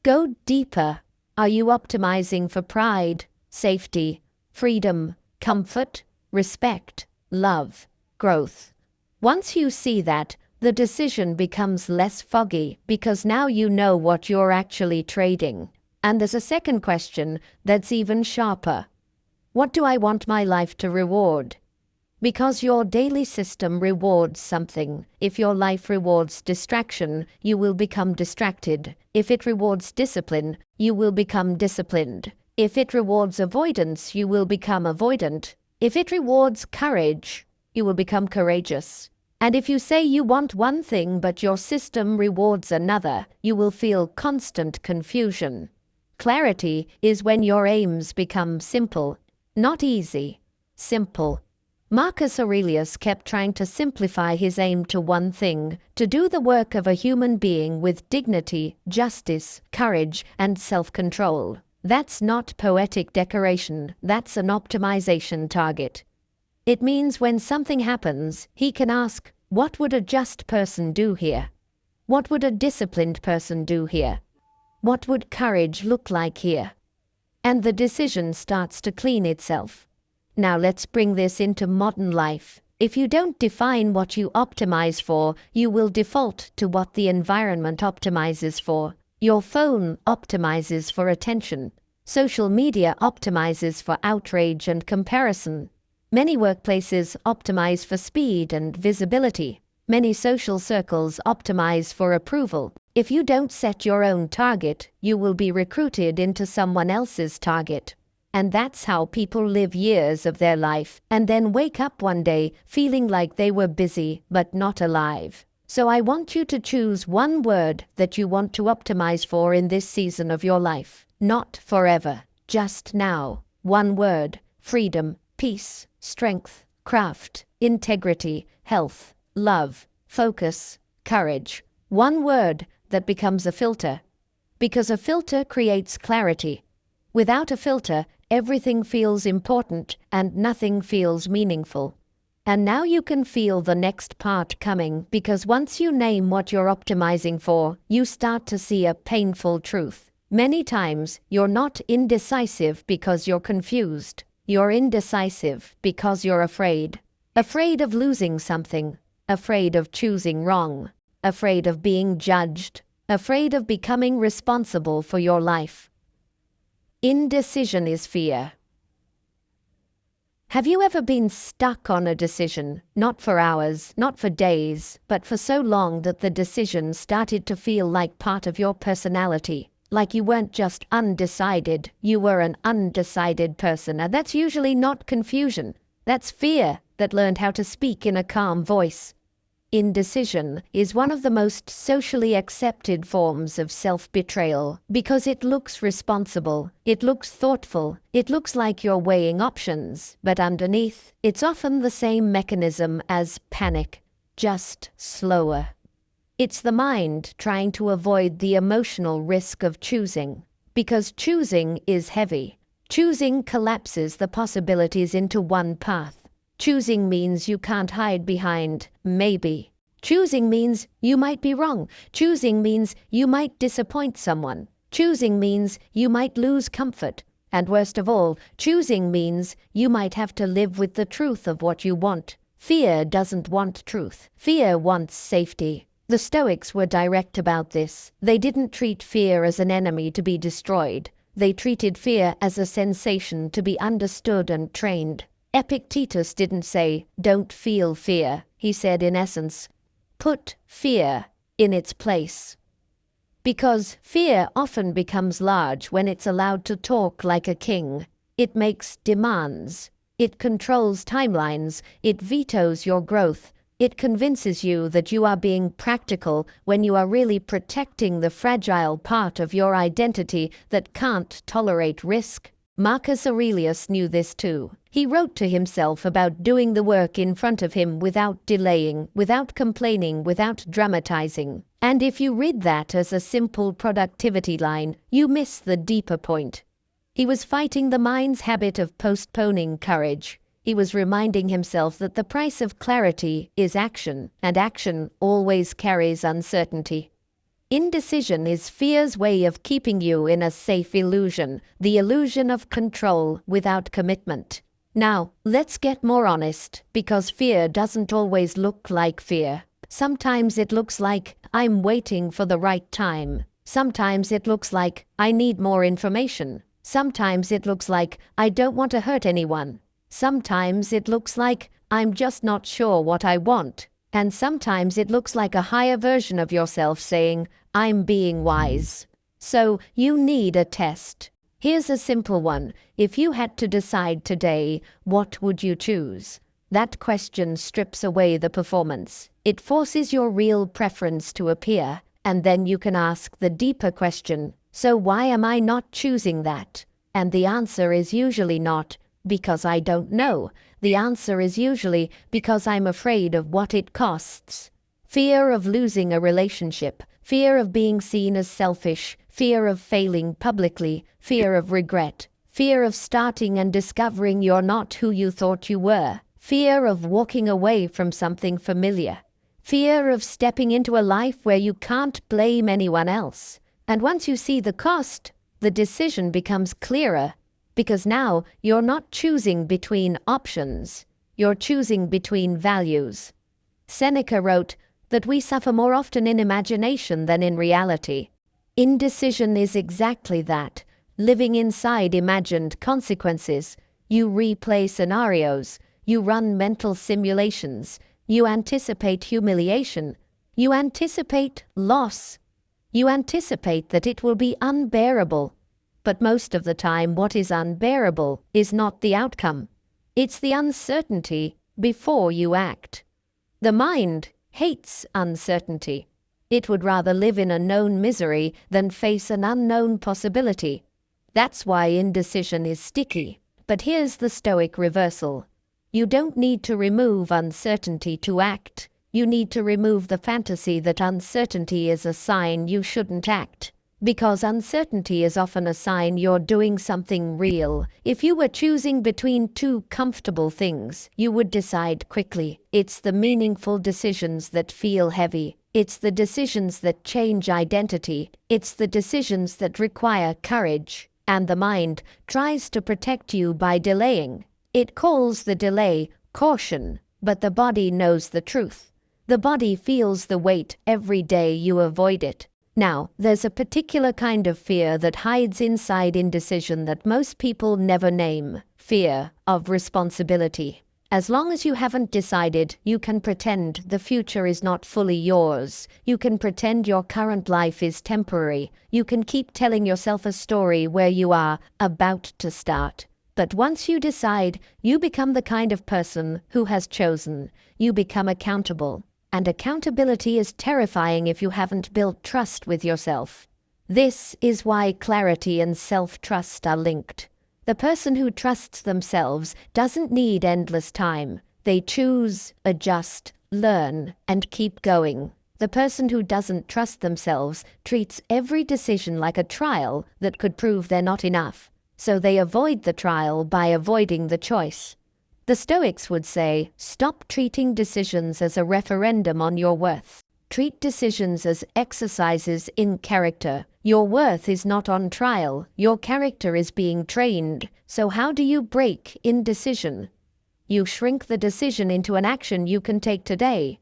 Go deeper. Are you optimizing for pride, safety, freedom, comfort, respect, love, growth? Once you see that, the decision becomes less foggy because now you know what you're actually trading. And there's a second question that's even sharper. What do I want my life to reward? Because your daily system rewards something. If your life rewards distraction, you will become distracted. If it rewards discipline, you will become disciplined. If it rewards avoidance, you will become avoidant. If it rewards courage, you will become courageous. And if you say you want one thing but your system rewards another, you will feel constant confusion. Clarity is when your aims become simple, not easy, simple. Marcus Aurelius kept trying to simplify his aim to one thing, to do the work of a human being with dignity, justice, courage, and self-control. That's not poetic decoration, that's an optimization target. It means when something happens, he can ask, what would a just person do here? What would a disciplined person do here? What would courage look like here? And the decision starts to clean itself. Now let's bring this into modern life. If you don't define what you optimize for, you will default to what the environment optimizes for. Your phone optimizes for attention. Social media optimizes for outrage and comparison. Many workplaces optimize for speed and visibility. Many social circles optimize for approval. If you don't set your own target, you will be recruited into someone else's target. And that's how people live years of their life and then wake up one day feeling like they were busy but not alive. So I want you to choose one word that you want to optimize for in this season of your life. Not forever, just now. One word: freedom, peace, strength, craft, integrity, health, love, focus, courage. One word that becomes a filter. Because a filter creates clarity. Without a filter, everything feels important and nothing feels meaningful. And now you can feel the next part coming, because once you name what you're optimizing for, you start to see a painful truth. Many times, you're not indecisive because you're confused. You're indecisive because you're afraid. Afraid of losing something. Afraid of choosing wrong. Afraid of being judged. Afraid of becoming responsible for your life. Indecision is fear. Have you ever been stuck on a decision, not for hours, not for days, but for so long that the decision started to feel like part of your personality? Like you weren't just undecided, you were an undecided person. And that's usually not confusion. That's fear that learned how to speak in a calm voice. Indecision is one of the most socially accepted forms of self-betrayal because it looks responsible, it looks thoughtful, it looks like you're weighing options, but underneath, it's often the same mechanism as panic, just slower. It's the mind trying to avoid the emotional risk of choosing, because choosing is heavy. Choosing collapses the possibilities into one path. Choosing means you can't hide behind maybe. Choosing means you might be wrong. Choosing means you might disappoint someone. Choosing means you might lose comfort. And worst of all, choosing means you might have to live with the truth of what you want. Fear doesn't want truth. Fear wants safety. The Stoics were direct about this. They didn't treat fear as an enemy to be destroyed. They treated fear as a sensation to be understood and trained. Epictetus didn't say, "Don't feel fear." He said, in essence, "Put fear in its place." Because fear often becomes large when it's allowed to talk like a king. It makes demands. It controls timelines. It vetoes your growth. It convinces you that you are being practical when you are really protecting the fragile part of your identity that can't tolerate risk. Marcus Aurelius knew this too. He wrote to himself about doing the work in front of him without delaying, without complaining, without dramatizing. And if you read that as a simple productivity line, you miss the deeper point. He was fighting the mind's habit of postponing courage. He was reminding himself that the price of clarity is action, and action always carries uncertainty. Indecision is fear's way of keeping you in a safe illusion, the illusion of control without commitment. Now, let's get more honest, because fear doesn't always look like fear. Sometimes it looks like, "I'm waiting for the right time." Sometimes it looks like, "I need more information." Sometimes it looks like, "I don't want to hurt anyone." Sometimes it looks like, "I'm just not sure what I want." And sometimes it looks like a higher version of yourself saying, "I'm being wise." So you need a test. Here's a simple one. If you had to decide today, what would you choose? That question strips away the performance. It forces your real preference to appear, and then you can ask the deeper question, so why am I not choosing that? And the answer is usually not, "Because I don't know." The answer is usually, "Because I'm afraid of what it costs." Fear of losing a relationship, fear of being seen as selfish, fear of failing publicly, fear of regret, fear of starting and discovering you're not who you thought you were, fear of walking away from something familiar, fear of stepping into a life where you can't blame anyone else. And once you see the cost, the decision becomes clearer. Because now you're not choosing between options, you're choosing between values. Seneca wrote that we suffer more often in imagination than in reality. Indecision is exactly that, living inside imagined consequences. You replay scenarios, you run mental simulations, you anticipate humiliation, you anticipate loss, you anticipate that it will be unbearable. But most of the time, what is unbearable is not the outcome. It's the uncertainty before you act. The mind hates uncertainty. It would rather live in a known misery than face an unknown possibility. That's why indecision is sticky. But here's the Stoic reversal. You don't need to remove uncertainty to act. You need to remove the fantasy that uncertainty is a sign you shouldn't act. Because uncertainty is often a sign you're doing something real. If you were choosing between two comfortable things, you would decide quickly. It's the meaningful decisions that feel heavy. It's the decisions that change identity. It's the decisions that require courage. And the mind tries to protect you by delaying. It calls the delay caution, but the body knows the truth. The body feels the weight every day you avoid it. Now, there's a particular kind of fear that hides inside indecision that most people never name: fear of responsibility. As long as you haven't decided, you can pretend the future is not fully yours. You can pretend your current life is temporary. You can keep telling yourself a story where you are about to start. But once you decide, you become the kind of person who has chosen. You become accountable. And accountability is terrifying if you haven't built trust with yourself. This is why clarity and self-trust are linked. The person who trusts themselves doesn't need endless time. They choose, adjust, learn, and keep going. The person who doesn't trust themselves treats every decision like a trial that could prove they're not enough. So they avoid the trial by avoiding the choice. The Stoics would say, stop treating decisions as a referendum on your worth. Treat decisions as exercises in character. Your worth is not on trial. Your character is being trained. So how do you break indecision? You shrink the decision into an action you can take today.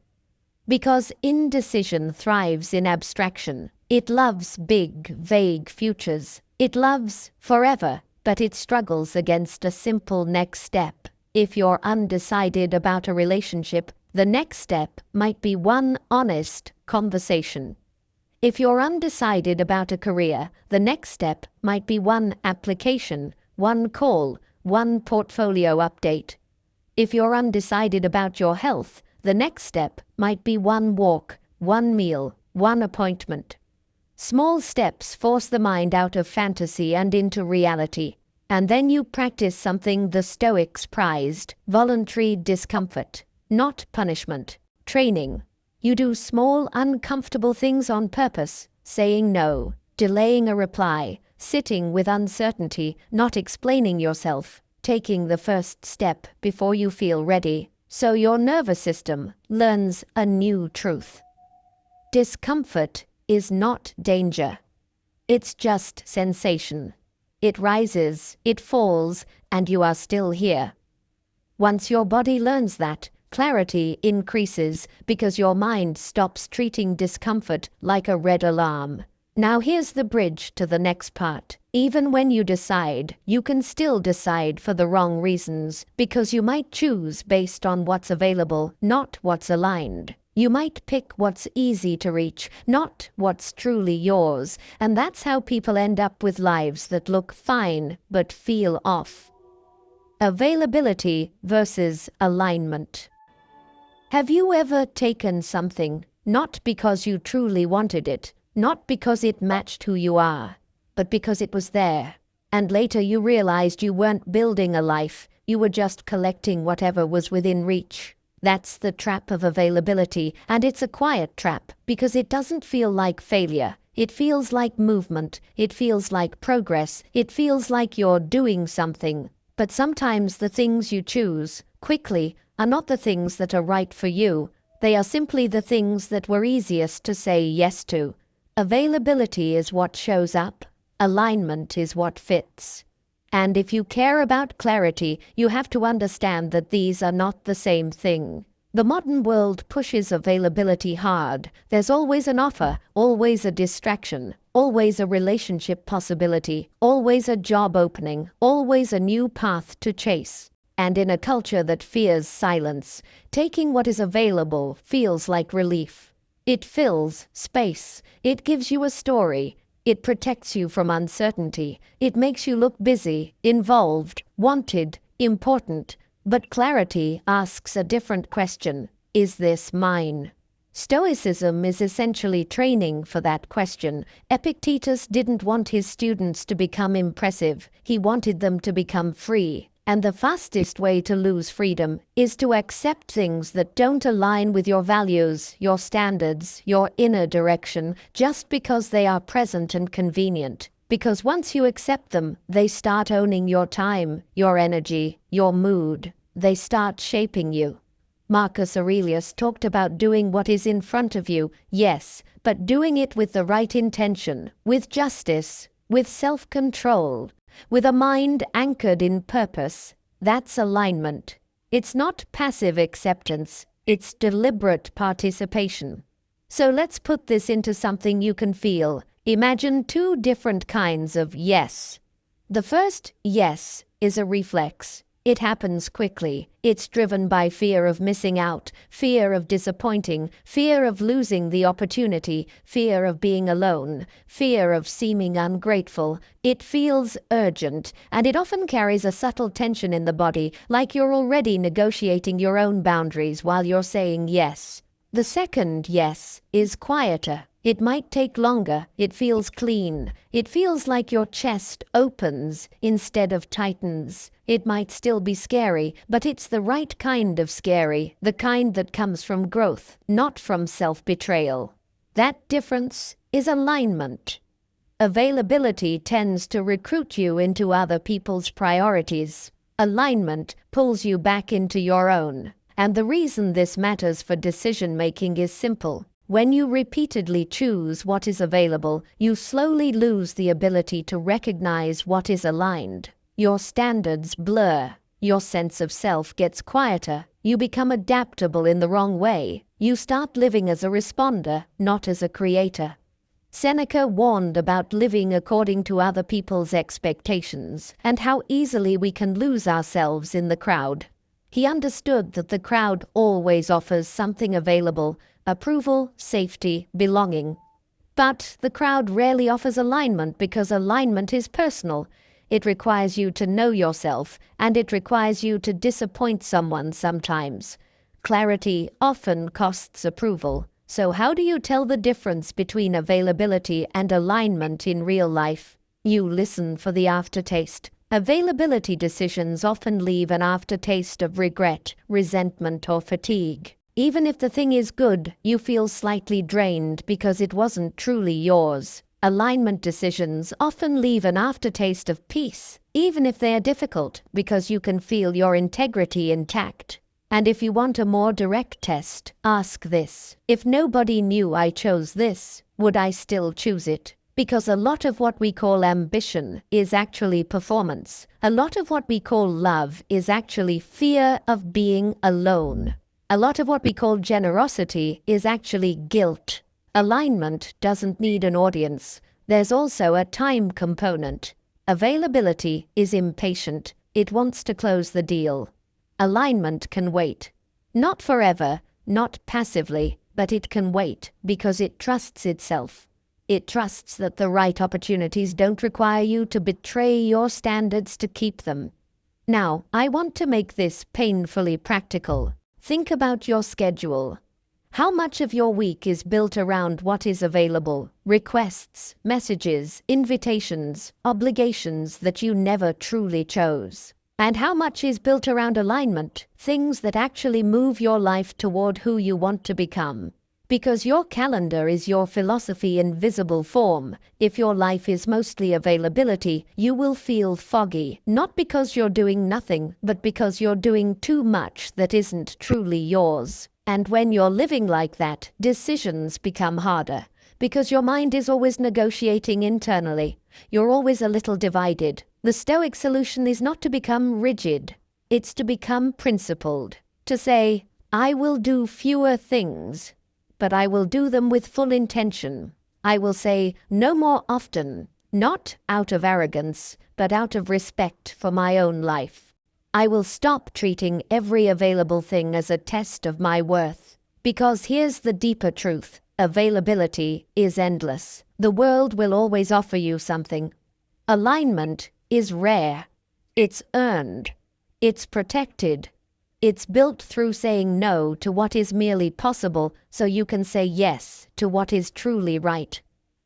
Because indecision thrives in abstraction. It loves big, vague futures. It loves forever, but it struggles against a simple next step. If you're undecided about a relationship, the next step might be one honest conversation. If you're undecided about a career, the next step might be one application, one call, one portfolio update. If you're undecided about your health, the next step might be one walk, one meal, one appointment. Small steps force the mind out of fantasy and into reality. And then you practice something the Stoics prized: voluntary discomfort, not punishment. Training. You do small, uncomfortable things on purpose, saying no, delaying a reply, sitting with uncertainty, not explaining yourself, taking the first step before you feel ready. So your nervous system learns a new truth. Discomfort is not danger. It's just sensation. It rises, it falls, and you are still here. Once your body learns that, clarity increases because your mind stops treating discomfort like a red alarm. Now here's the bridge to the next part. Even when you decide, you can still decide for the wrong reasons, because you might choose based on what's available, not what's aligned. You might pick what's easy to reach, not what's truly yours, and that's how people end up with lives that look fine but feel off. Availability versus alignment. Have you ever taken something, not because you truly wanted it, not because it matched who you are, but because it was there, and later you realized you weren't building a life, you were just collecting whatever was within reach? That's the trap of availability, and it's a quiet trap, because it doesn't feel like failure. It feels like movement, it feels like progress, it feels like you're doing something. But sometimes the things you choose, quickly, are not the things that are right for you. They are simply the things that were easiest to say yes to. Availability is what shows up. Alignment is what fits. And if you care about clarity, you have to understand that these are not the same thing. The modern world pushes availability hard. There's always an offer, always a distraction, always a relationship possibility, always a job opening, always a new path to chase. And in a culture that fears silence, taking what is available feels like relief. It fills space. It gives you a story. It protects you from uncertainty. It makes you look busy, involved, wanted, important. But clarity asks a different question. Is this mine? Stoicism is essentially training for that question. Epictetus didn't want his students to become impressive. He wanted them to become free. And the fastest way to lose freedom is to accept things that don't align with your values, your standards, your inner direction, just because they are present and convenient. Because once you accept them, they start owning your time, your energy, your mood. They start shaping you. Marcus Aurelius talked about doing what is in front of you, yes, but doing it with the right intention, with justice, with self-control, with a mind anchored in purpose. That's alignment. It's not passive acceptance, it's deliberate participation. So let's put this into something you can feel. Imagine two different kinds of yes. The first yes is a reflex. It happens quickly. It's driven by fear of missing out, fear of disappointing, fear of losing the opportunity, fear of being alone, fear of seeming ungrateful. It feels urgent, and it often carries a subtle tension in the body, like you're already negotiating your own boundaries while you're saying yes. The second yes is quieter. It might take longer. It feels clean. It feels like your chest opens instead of tightens. It might still be scary, but it's the right kind of scary, the kind that comes from growth, not from self-betrayal. That difference is alignment. Availability tends to recruit you into other people's priorities. Alignment pulls you back into your own. And the reason this matters for decision-making is simple. When you repeatedly choose what is available, you slowly lose the ability to recognize what is aligned. Your standards blur. Your sense of self gets quieter. You become adaptable in the wrong way. You start living as a responder, not as a creator. Seneca warned about living according to other people's expectations and how easily we can lose ourselves in the crowd. He understood that the crowd always offers something available: approval, safety, belonging. But the crowd rarely offers alignment, because alignment is personal. It requires you to know yourself, and it requires you to disappoint someone sometimes. Clarity often costs approval. So how do you tell the difference between availability and alignment in real life? You listen for the aftertaste. Availability decisions often leave an aftertaste of regret, resentment, or fatigue. Even if the thing is good, you feel slightly drained because it wasn't truly yours. Alignment decisions often leave an aftertaste of peace, even if they are difficult, because you can feel your integrity intact. And if you want a more direct test, ask this: if nobody knew I chose this, would I still choose it? Because a lot of what we call ambition is actually performance. A lot of what we call love is actually fear of being alone. A lot of what we call generosity is actually guilt. Alignment doesn't need an audience. There's also a time component. Availability is impatient. It wants to close the deal. Alignment can wait. Not forever, not passively, but it can wait because it trusts itself. It trusts that the right opportunities don't require you to betray your standards to keep them. Now, I want to make this painfully practical. Think about your schedule. How much of your week is built around what is available? Requests, messages, invitations, obligations that you never truly chose. And how much is built around alignment, things that actually move your life toward who you want to become? Because your calendar is your philosophy in visible form. If your life is mostly availability, you will feel foggy, not because you're doing nothing, but because you're doing too much that isn't truly yours. And when you're living like that, decisions become harder, because your mind is always negotiating internally. You're always a little divided. The Stoic solution is not to become rigid. It's to become principled. To say, I will do fewer things, but I will do them with full intention. I will say no more often, not out of arrogance, but out of respect for my own life. I will stop treating every available thing as a test of my worth. Because here's the deeper truth: availability is endless. The world will always offer you something. Alignment is rare. It's earned. It's protected. It's built through saying no to what is merely possible so you can say yes to what is truly right.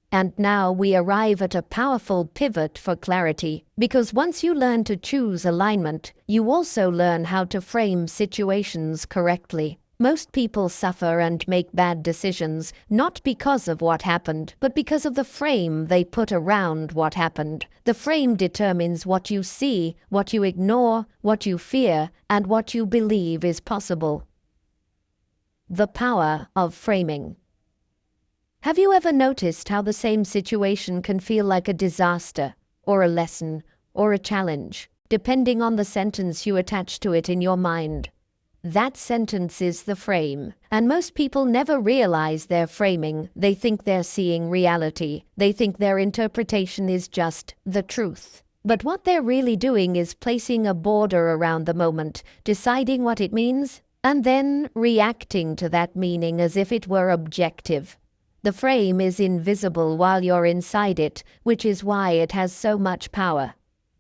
And now we arrive at a powerful pivot for clarity, because once you learn to choose alignment, you also learn how to frame situations correctly. Most people suffer and make bad decisions not because of what happened, but because of the frame they put around what happened. The frame determines what you see, what you ignore, what you fear, and what you believe is possible. The power of framing. Have you ever noticed how the same situation can feel like a disaster, or a lesson, or a challenge, depending on the sentence you attach to it in your mind? That sentence is the frame, and most people never realize they're framing. They think they're seeing reality. They think their interpretation is just the truth. But what they're really doing is placing a border around the moment, deciding what it means, and then reacting to that meaning as if it were objective. The frame is invisible while you're inside it, which is why it has so much power.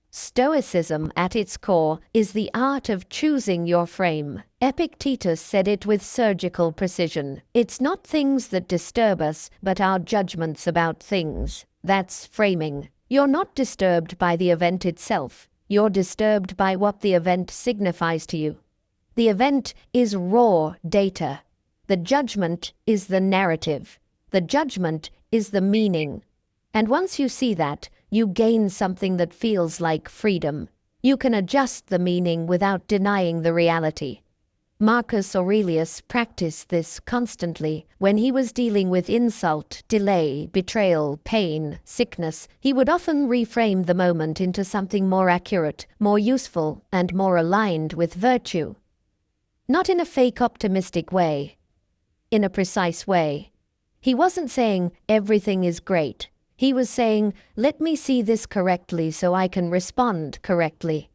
Stoicism, at its core, is the art of choosing your frame. Epictetus said it with surgical precision. It's not things that disturb us, but our judgments about things. That's framing. You're not disturbed by the event itself. You're disturbed by what the event signifies to you. The event is raw data. The judgment is the narrative. The judgment is the meaning. And once you see that, you gain something that feels like freedom. You can adjust the meaning without denying the reality. Marcus Aurelius practiced this constantly. When he was dealing with insult, delay, betrayal, pain, sickness, he would often reframe the moment into something more accurate, more useful, and more aligned with virtue. Not in a fake optimistic way, in a precise way. He wasn't saying, everything is great. He was saying, let me see this correctly so I can respond correctly.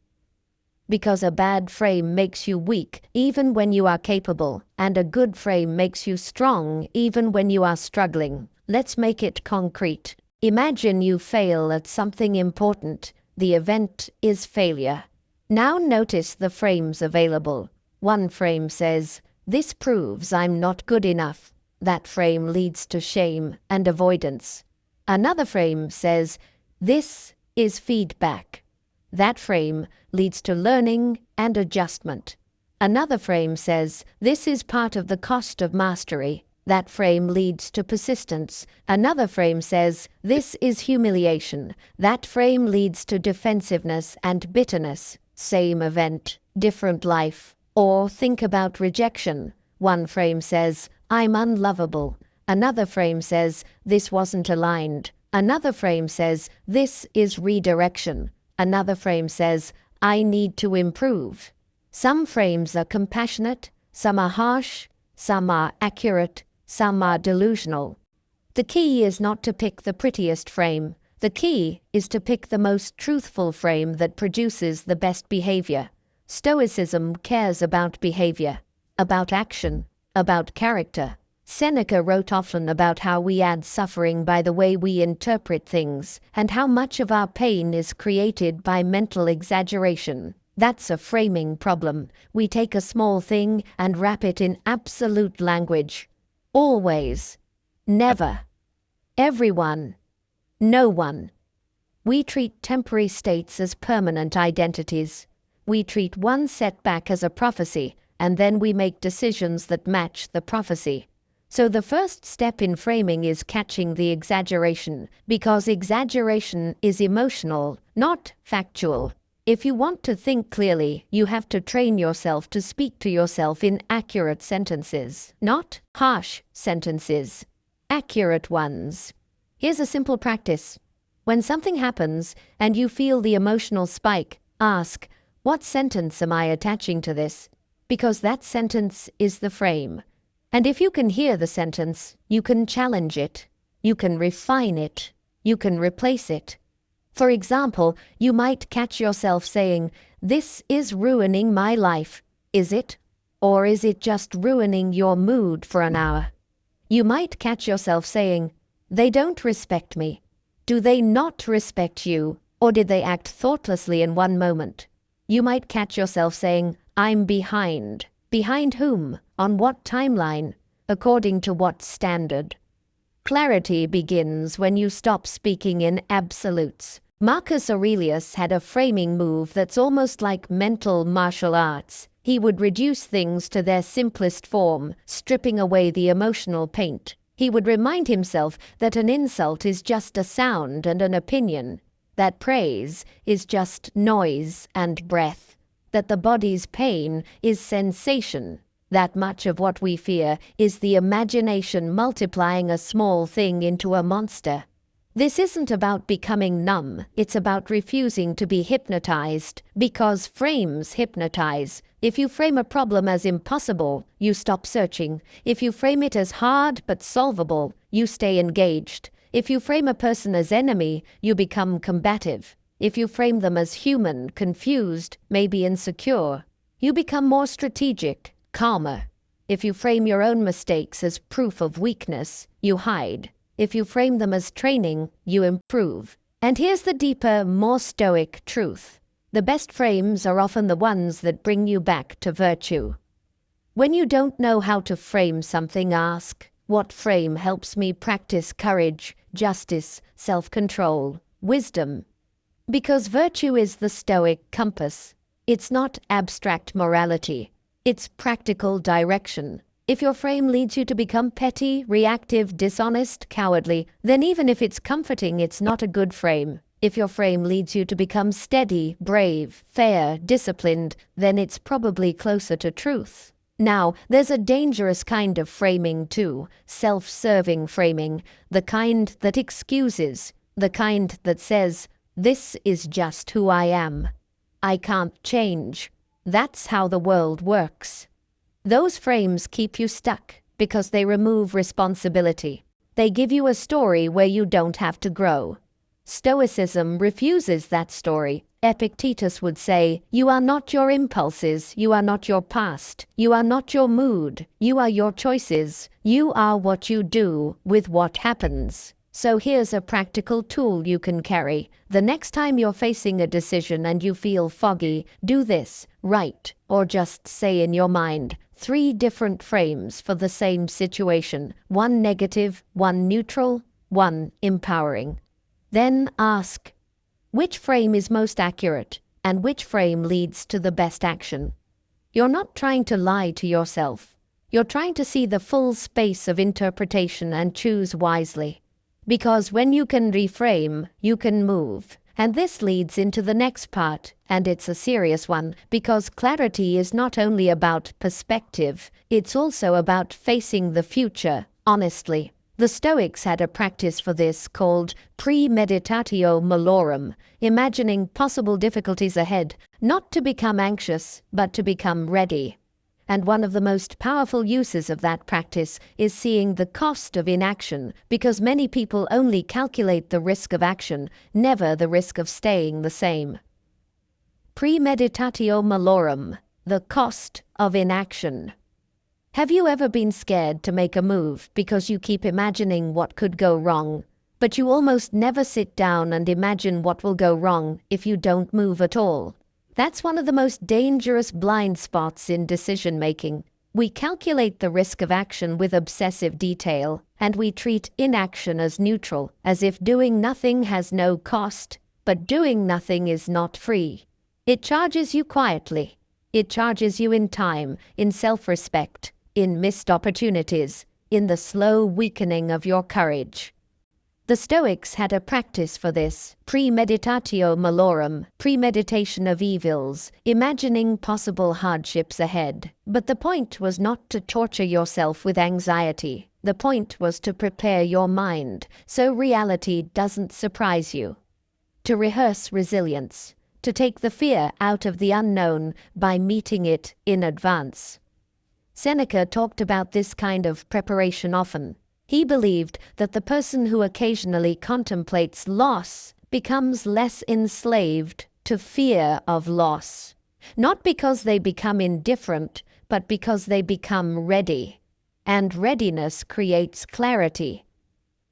Because a bad frame makes you weak even when you are capable, and a good frame makes you strong even when you are struggling. Let's make it concrete. Imagine you fail at something important. The event is failure. Now notice the frames available. One frame says, this proves I'm not good enough. That frame leads to shame and avoidance. Another frame says, this is feedback. That frame leads to learning and adjustment. Another frame says, this is part of the cost of mastery. That frame leads to persistence. Another frame says, this is humiliation. That frame leads to defensiveness and bitterness. Same event, different life. Or think about rejection. One frame says, I'm unlovable. Another frame says, this wasn't aligned. Another frame says, this is redirection. Another frame says, I need to improve. Some frames are compassionate, some are harsh, some are accurate, some are delusional. The key is not to pick the prettiest frame. The key is to pick the most truthful frame that produces the best behavior. Stoicism cares about behavior, about action, about character. Seneca wrote often about how we add suffering by the way we interpret things, and how much of our pain is created by mental exaggeration. That's a framing problem. We take a small thing and wrap it in absolute language. Always. Never. Everyone. No one. We treat temporary states as permanent identities. We treat one setback as a prophecy, and then we make decisions that match the prophecy. So the first step in framing is catching the exaggeration, because exaggeration is emotional, not factual. If you want to think clearly, you have to train yourself to speak to yourself in accurate sentences, not harsh sentences. Accurate ones. Here's a simple practice. When something happens and you feel the emotional spike, ask, what sentence am I attaching to this? Because that sentence is the frame. And if you can hear the sentence, you can challenge it, you can refine it, you can replace it. For example, you might catch yourself saying, this is ruining my life. Is it? Or is it just ruining your mood for an hour? You might catch yourself saying, they don't respect me. Do they not respect you? Or did they act thoughtlessly in one moment? You might catch yourself saying, I'm behind. Behind whom? On what timeline? According to what standard? Clarity begins when you stop speaking in absolutes. Marcus Aurelius had a framing move that's almost like mental martial arts. He would reduce things to their simplest form, stripping away the emotional paint. He would remind himself that an insult is just a sound and an opinion, that praise is just noise and breath, that the body's pain is sensation, that much of what we fear is the imagination multiplying a small thing into a monster. This isn't about becoming numb, it's about refusing to be hypnotized, because frames hypnotize. If you frame a problem as impossible, you stop searching. If you frame it as hard but solvable, you stay engaged. If you frame a person as enemy, you become combative. If you frame them as human, confused, maybe insecure, you become more strategic, calmer. If you frame your own mistakes as proof of weakness, you hide. If you frame them as training, you improve. And here's the deeper, more stoic truth. The best frames are often the ones that bring you back to virtue. When you don't know how to frame something, ask, what frame helps me practice courage, justice, self-control, wisdom? Because virtue is the Stoic compass. It's not abstract morality. It's practical direction. If your frame leads you to become petty, reactive, dishonest, cowardly, then even if it's comforting, it's not a good frame. If your frame leads you to become steady, brave, fair, disciplined, then it's probably closer to truth. Now, there's a dangerous kind of framing too, self-serving framing, the kind that excuses, the kind that says, "This is just who I am. I can't change. That's how the world works." Those frames keep you stuck because they remove responsibility. They give you a story where you don't have to grow. Stoicism refuses that story. Epictetus would say, "You are not your impulses, you are not your past, you are not your mood, you are your choices, you are what you do with what happens." So here's a practical tool you can carry. The next time you're facing a decision and you feel foggy, do this, write, or just say in your mind, 3 different frames for the same situation, 1 negative, 1 neutral, 1 empowering. Then ask, which frame is most accurate, and which frame leads to the best action? You're not trying to lie to yourself. You're trying to see the full space of interpretation and choose wisely. Because when you can reframe, you can move. And this leads into the next part, and it's a serious one, because clarity is not only about perspective, it's also about facing the future, honestly. The Stoics had a practice for this called premeditatio malorum, imagining possible difficulties ahead, not to become anxious, but to become ready. And one of the most powerful uses of that practice is seeing the cost of inaction, because many people only calculate the risk of action, never the risk of staying the same. Premeditatio malorum, the cost of inaction. Have you ever been scared to make a move because you keep imagining what could go wrong, but you almost never sit down and imagine what will go wrong if you don't move at all? That's one of the most dangerous blind spots in decision-making. We calculate the risk of action with obsessive detail, and we treat inaction as neutral, as if doing nothing has no cost, but doing nothing is not free. It charges you quietly. It charges you in time, in self-respect, in missed opportunities, in the slow weakening of your courage. The Stoics had a practice for this, premeditatio malorum, premeditation of evils, imagining possible hardships ahead. But the point was not to torture yourself with anxiety. The point was to prepare your mind, so reality doesn't surprise you. To rehearse resilience, to take the fear out of the unknown by meeting it in advance. Seneca talked about this kind of preparation often. He believed that the person who occasionally contemplates loss becomes less enslaved to fear of loss, not because they become indifferent, but because they become ready. And readiness creates clarity.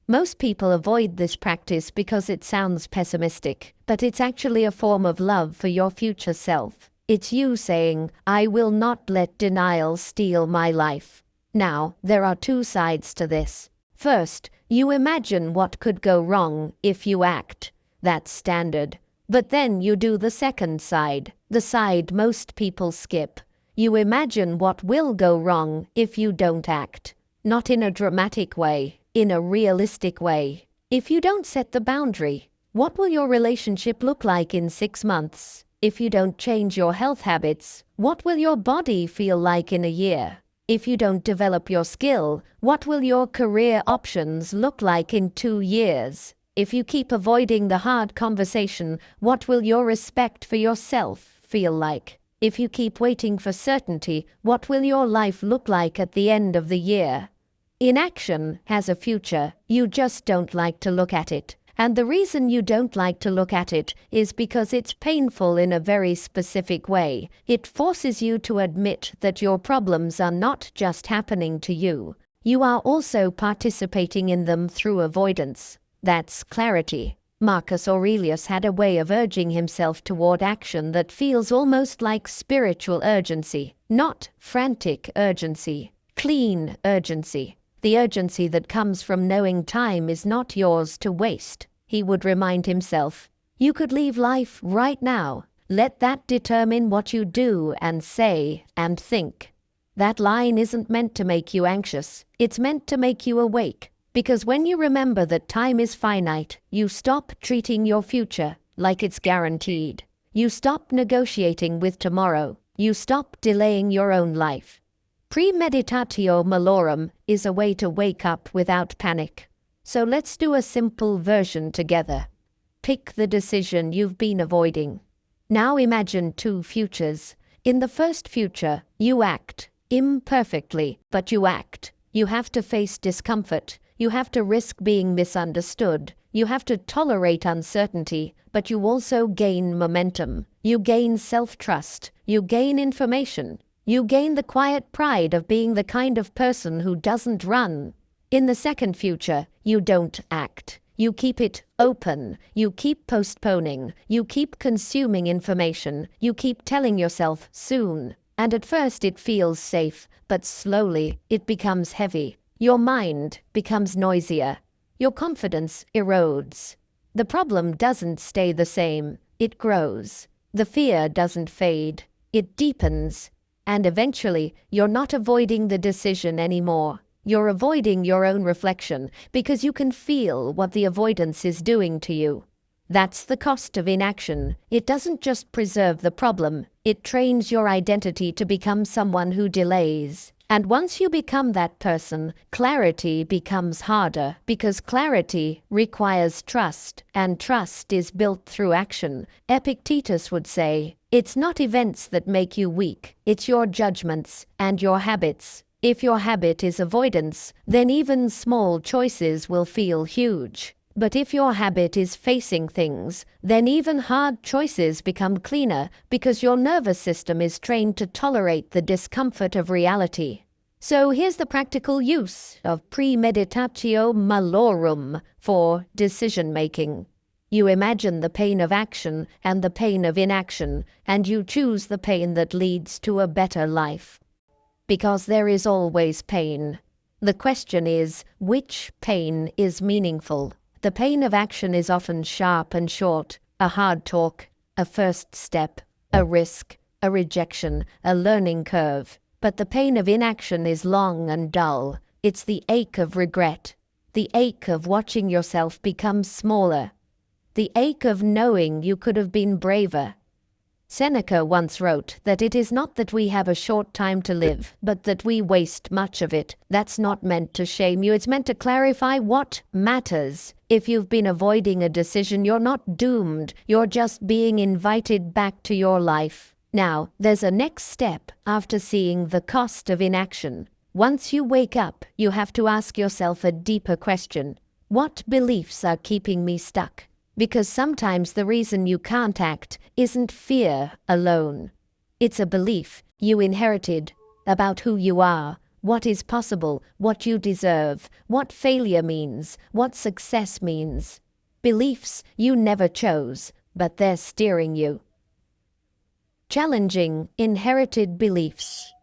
Most people avoid this practice because it sounds pessimistic, but it's actually a form of love for your future self. It's you saying, "I will not let denial steal my life." Now, there are 2 sides to this. First, you imagine what could go wrong if you act. That's standard. But then you do the second side, the side most people skip. You imagine what will go wrong if you don't act. Not in a dramatic way, in a realistic way. If you don't set the boundary, what will your relationship look like in 6 months? If you don't change your health habits, what will your body feel like in a year? If you don't develop your skill, what will your career options look like in 2 years? If you keep avoiding the hard conversation, what will your respect for yourself feel like? If you keep waiting for certainty, what will your life look like at the end of the year? Inaction has a future, you just don't like to look at it. And the reason you don't like to look at it is because it's painful in a very specific way. It forces you to admit that your problems are not just happening to you. You are also participating in them through avoidance. That's clarity. Marcus Aurelius had a way of urging himself toward action that feels almost like spiritual urgency, not frantic urgency, clean urgency. The urgency that comes from knowing time is not yours to waste. He would remind himself, you could leave life right now. Let that determine what you do and say and think. That line isn't meant to make you anxious. It's meant to make you awake. Because when you remember that time is finite, you stop treating your future like it's guaranteed. You stop negotiating with tomorrow. You stop delaying your own life. Premeditatio malorum is a way to wake up without panic. So let's do a simple version together. Pick the decision you've been avoiding. Now imagine two futures. In the first future, you act. Imperfectly, but you act. You have to face discomfort. You have to risk being misunderstood. You have to tolerate uncertainty, but you also gain momentum. You gain self-trust. You gain information. You gain the quiet pride of being the kind of person who doesn't run. In the second future, you don't act. You keep it open. You keep postponing. You keep consuming information. You keep telling yourself soon. And at first it feels safe, but slowly it becomes heavy. Your mind becomes noisier. Your confidence erodes. The problem doesn't stay the same. It grows. The fear doesn't fade. It deepens. And eventually, you're not avoiding the decision anymore. You're avoiding your own reflection because you can feel what the avoidance is doing to you. That's the cost of inaction. It doesn't just preserve the problem, it trains your identity to become someone who delays. And once you become that person, clarity becomes harder because clarity requires trust, and trust is built through action. Epictetus would say, it's not events that make you weak, it's your judgments and your habits. If your habit is avoidance, then even small choices will feel huge. But if your habit is facing things, then even hard choices become cleaner because your nervous system is trained to tolerate the discomfort of reality. So here's the practical use of premeditatio malorum for decision-making. You imagine the pain of action and the pain of inaction, and you choose the pain that leads to a better life. Because there is always pain. The question is, which pain is meaningful? The pain of action is often sharp and short, a hard talk, a first step, a risk, a rejection, a learning curve. But the pain of inaction is long and dull. It's the ache of regret, the ache of watching yourself become smaller, the ache of knowing you could have been braver. Seneca once wrote that it is not that we have a short time to live, but that we waste much of it. That's not meant to shame you, it's meant to clarify what matters. If you've been avoiding a decision, you're not doomed, you're just being invited back to your life. Now, there's a next step after seeing the cost of inaction. Once you wake up, you have to ask yourself a deeper question. What beliefs are keeping me stuck? Because sometimes the reason you can't act isn't fear alone. It's a belief you inherited about who you are, what is possible, what you deserve, what failure means, what success means. Beliefs you never chose, but they're steering you. Challenging inherited beliefs.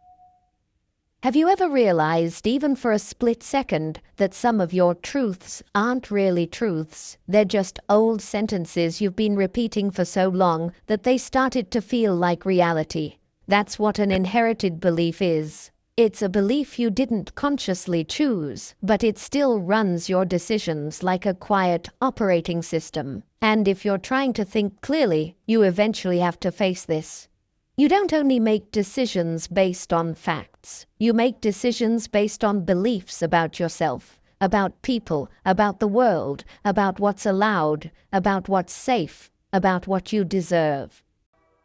Have you ever realized, even for a split second, that some of your truths aren't really truths? They're just old sentences you've been repeating for so long that they started to feel like reality. That's what an inherited belief is. It's a belief you didn't consciously choose, but it still runs your decisions like a quiet operating system. And if you're trying to think clearly, you eventually have to face this. You don't only make decisions based on facts. You make decisions based on beliefs about yourself, about people, about the world, about what's allowed, about what's safe, about what you deserve.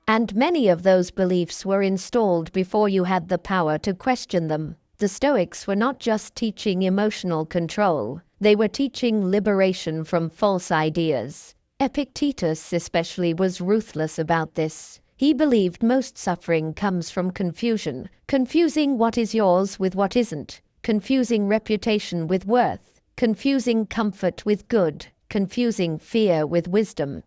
And many of those beliefs were installed before you had the power to question them. The Stoics were not just teaching emotional control, they were teaching liberation from false ideas. Epictetus especially was ruthless about this. He believed most suffering comes from confusion, confusing what is yours with what isn't, confusing reputation with worth, confusing comfort with good, confusing fear with wisdom.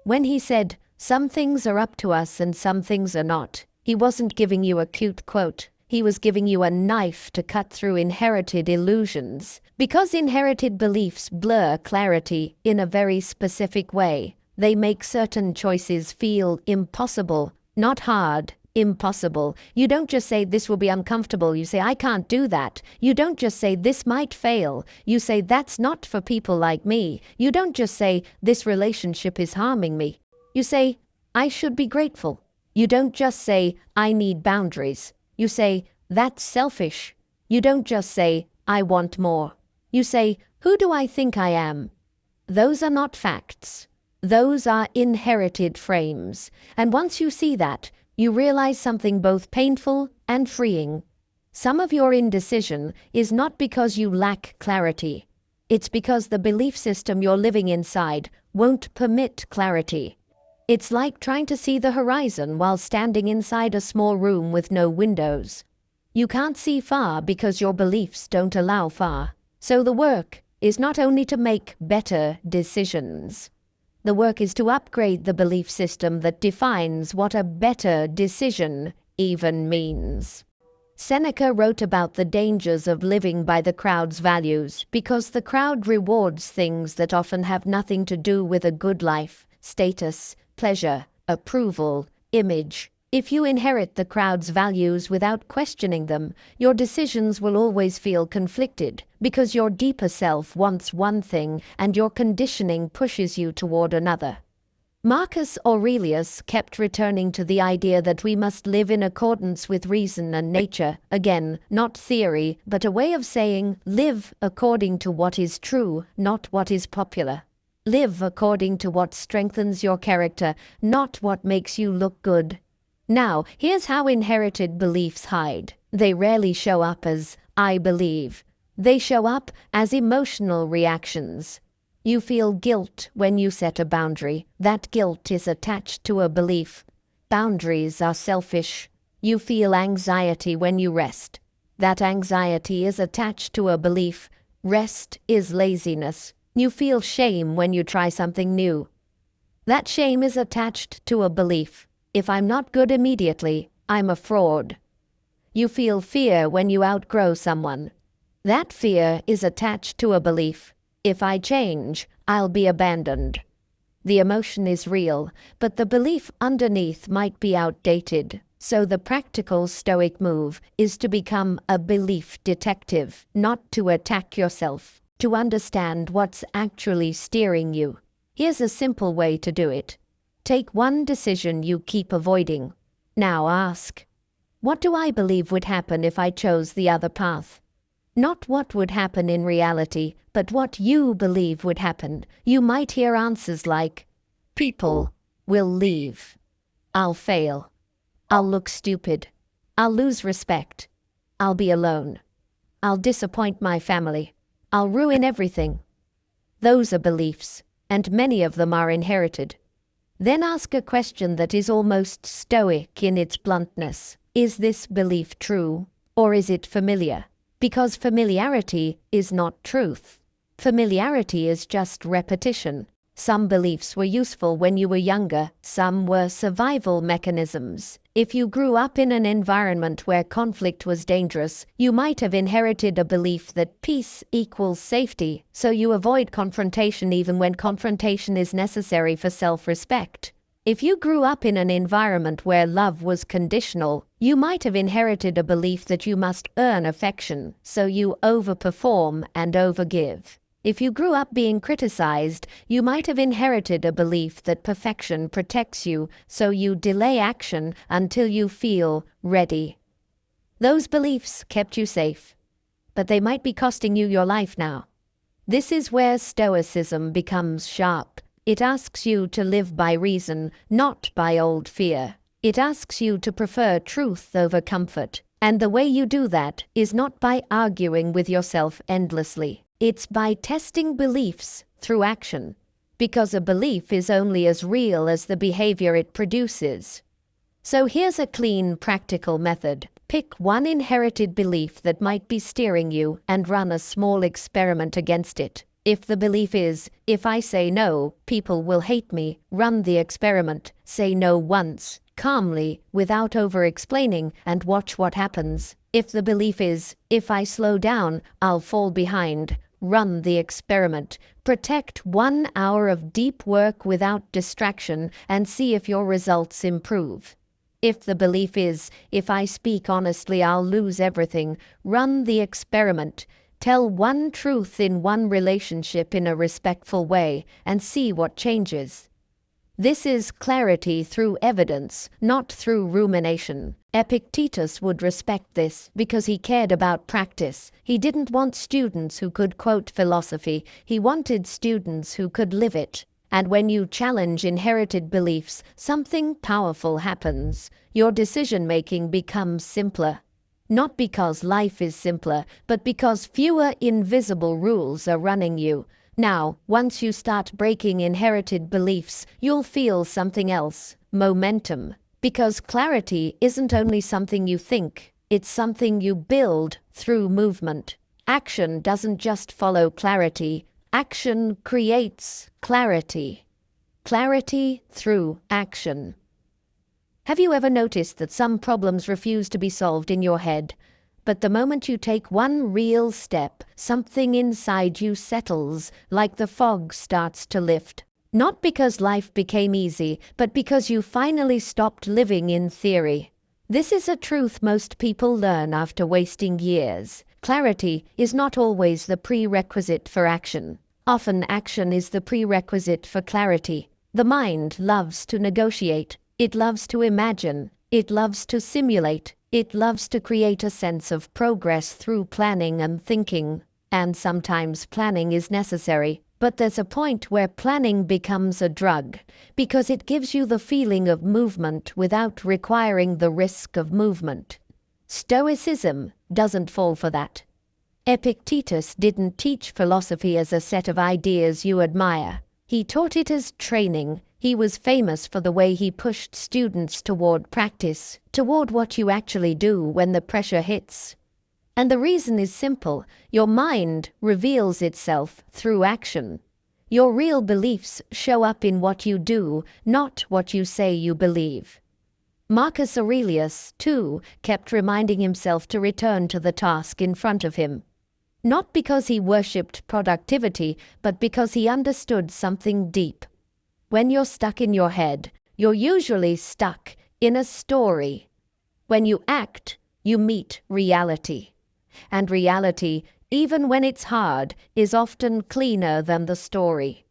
When he said, "Some things are up to us and some things are not," he wasn't giving you a cute quote. He was giving you a knife to cut through inherited illusions. Because inherited beliefs blur clarity in a very specific way. They make certain choices feel impossible, not hard, impossible. You don't just say this will be uncomfortable, you say I can't do that. You don't just say this might fail, you say that's not for people like me. You don't just say this relationship is harming me. You say I should be grateful. You don't just say I need boundaries. You say That's selfish. You don't just say, I want more. You say, who do I think I am? Those are not facts. Those are inherited frames. And once you see that, you realize something both painful and freeing. Some of your indecision is not because you lack clarity. It's because the belief system you're living inside won't permit clarity. It's like trying to see the horizon while standing inside a small room with no windows. You can't see far because your beliefs don't allow far. So the work is not only to make better decisions. The work is to upgrade the belief system that defines what a better decision even means. Seneca wrote about the dangers of living by the crowd's values because the crowd rewards things that often have nothing to do with a good life, status, pleasure, approval, image. If you inherit the crowd's values without questioning them, your decisions will always feel conflicted because your deeper self wants one thing and your conditioning pushes you toward another. Marcus Aurelius kept returning to the idea that we must live in accordance with reason and nature, again, not theory, but a way of saying, live according to what is true, not what is popular. Live according to what strengthens your character, not what makes you look good. Now, here's how inherited beliefs hide. They rarely show up as, I believe. They show up as emotional reactions. You feel guilt when you set a boundary. That guilt is attached to a belief. Boundaries are selfish. You feel anxiety when you rest. That anxiety is attached to a belief. Rest is laziness. You feel shame when you try something new. That shame is attached to a belief. If I'm not good immediately, I'm a fraud. You feel fear when you outgrow someone. That fear is attached to a belief. If I change, I'll be abandoned. The emotion is real, but the belief underneath might be outdated. So the practical Stoic move is to become a belief detective, not to attack yourself, to understand what's actually steering you. Here's a simple way to do it. Take one decision you keep avoiding. Now ask, what do I believe would happen if I chose the other path? Not what would happen in reality, but what you believe would happen. You might hear answers like, people will leave. I'll fail. I'll look stupid. I'll lose respect. I'll be alone. I'll disappoint my family. I'll ruin everything. Those are beliefs, and many of them are inherited. Then ask a question that is almost stoic in its bluntness. Is this belief true, or is it familiar? Because familiarity is not truth. Familiarity is just repetition. Some beliefs were useful when you were younger, some were survival mechanisms. If you grew up in an environment where conflict was dangerous, you might have inherited a belief that peace equals safety, so you avoid confrontation even when confrontation is necessary for self-respect. If you grew up in an environment where love was conditional, you might have inherited a belief that you must earn affection, so you overperform and overgive. If you grew up being criticized, you might have inherited a belief that perfection protects you, so you delay action until you feel ready. Those beliefs kept you safe, but they might be costing you your life now. This is where Stoicism becomes sharp. It asks you to live by reason, not by old fear. It asks you to prefer truth over comfort. And the way you do that is not by arguing with yourself endlessly. It's by testing beliefs through action. Because a belief is only as real as the behavior it produces. So here's a clean, practical method. Pick one inherited belief that might be steering you and run a small experiment against it. If the belief is, if I say no, people will hate me, run the experiment. Say no once, calmly, without over-explaining, and watch what happens. If the belief is, if I slow down, I'll fall behind, run the experiment. Protect 1 hour of deep work without distraction and see if your results improve. If the belief is, if I speak honestly, I'll lose everything, run the experiment. Tell one truth in one relationship in a respectful way and see what changes. This is clarity through evidence, not through rumination. Epictetus would respect this because he cared about practice. He didn't want students who could quote philosophy. He wanted students who could live it. And when you challenge inherited beliefs, something powerful happens. Your decision-making becomes simpler. Not because life is simpler, but because fewer invisible rules are running you. Now, once you start breaking inherited beliefs, you'll feel something else: momentum. Because clarity isn't only something you think, it's something you build through movement. Action doesn't just follow clarity. Action creates clarity. Clarity through action. Have you ever noticed that some problems refuse to be solved in your head? But the moment you take one real step, something inside you settles, like the fog starts to lift. Not because life became easy, but because you finally stopped living in theory. This is a truth most people learn after wasting years. Clarity is not always the prerequisite for action. Often action is the prerequisite for clarity. The mind loves to negotiate. It loves to imagine. It loves to simulate. It loves to create a sense of progress through planning and thinking. And sometimes planning is necessary. But there's a point where planning becomes a drug, because it gives you the feeling of movement without requiring the risk of movement. Stoicism doesn't fall for that. Epictetus didn't teach philosophy as a set of ideas you admire. He taught it as training. He was famous for the way he pushed students toward practice, toward what you actually do when the pressure hits. And the reason is simple. Your mind reveals itself through action. Your real beliefs show up in what you do, not what you say you believe. Marcus Aurelius, too, kept reminding himself to return to the task in front of him. Not because he worshipped productivity, but because he understood something deep. When you're stuck in your head, you're usually stuck in a story. When you act, you meet reality. And reality, even when it's hard, is often cleaner than the story.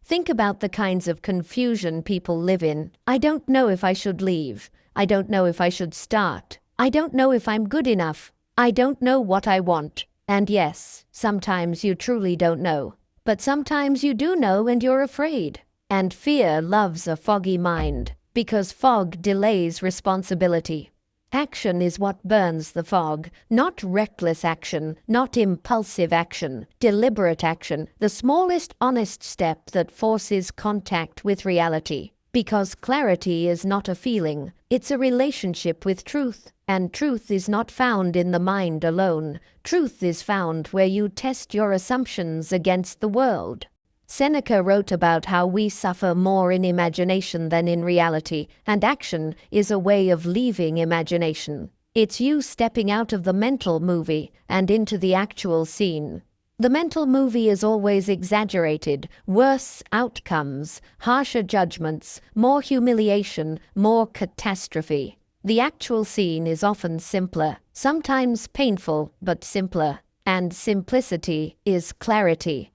Think about the kinds of confusion people live in. I don't know if I should leave. I don't know if I should start. I don't know if I'm good enough. I don't know what I want. And yes, sometimes you truly don't know. But sometimes you do know and you're afraid. And fear loves a foggy mind, because fog delays responsibility. Action is what burns the fog, not reckless action, not impulsive action, deliberate action, the smallest honest step that forces contact with reality. Because clarity is not a feeling, it's a relationship with truth. And truth is not found in the mind alone. Truth is found where you test your assumptions against the world. Seneca wrote about how we suffer more in imagination than in reality, and action is a way of leaving imagination. It's you stepping out of the mental movie and into the actual scene. The mental movie is always exaggerated, worse outcomes, harsher judgments, more humiliation, more catastrophe. The actual scene is often simpler, sometimes painful, but simpler, and simplicity is clarity.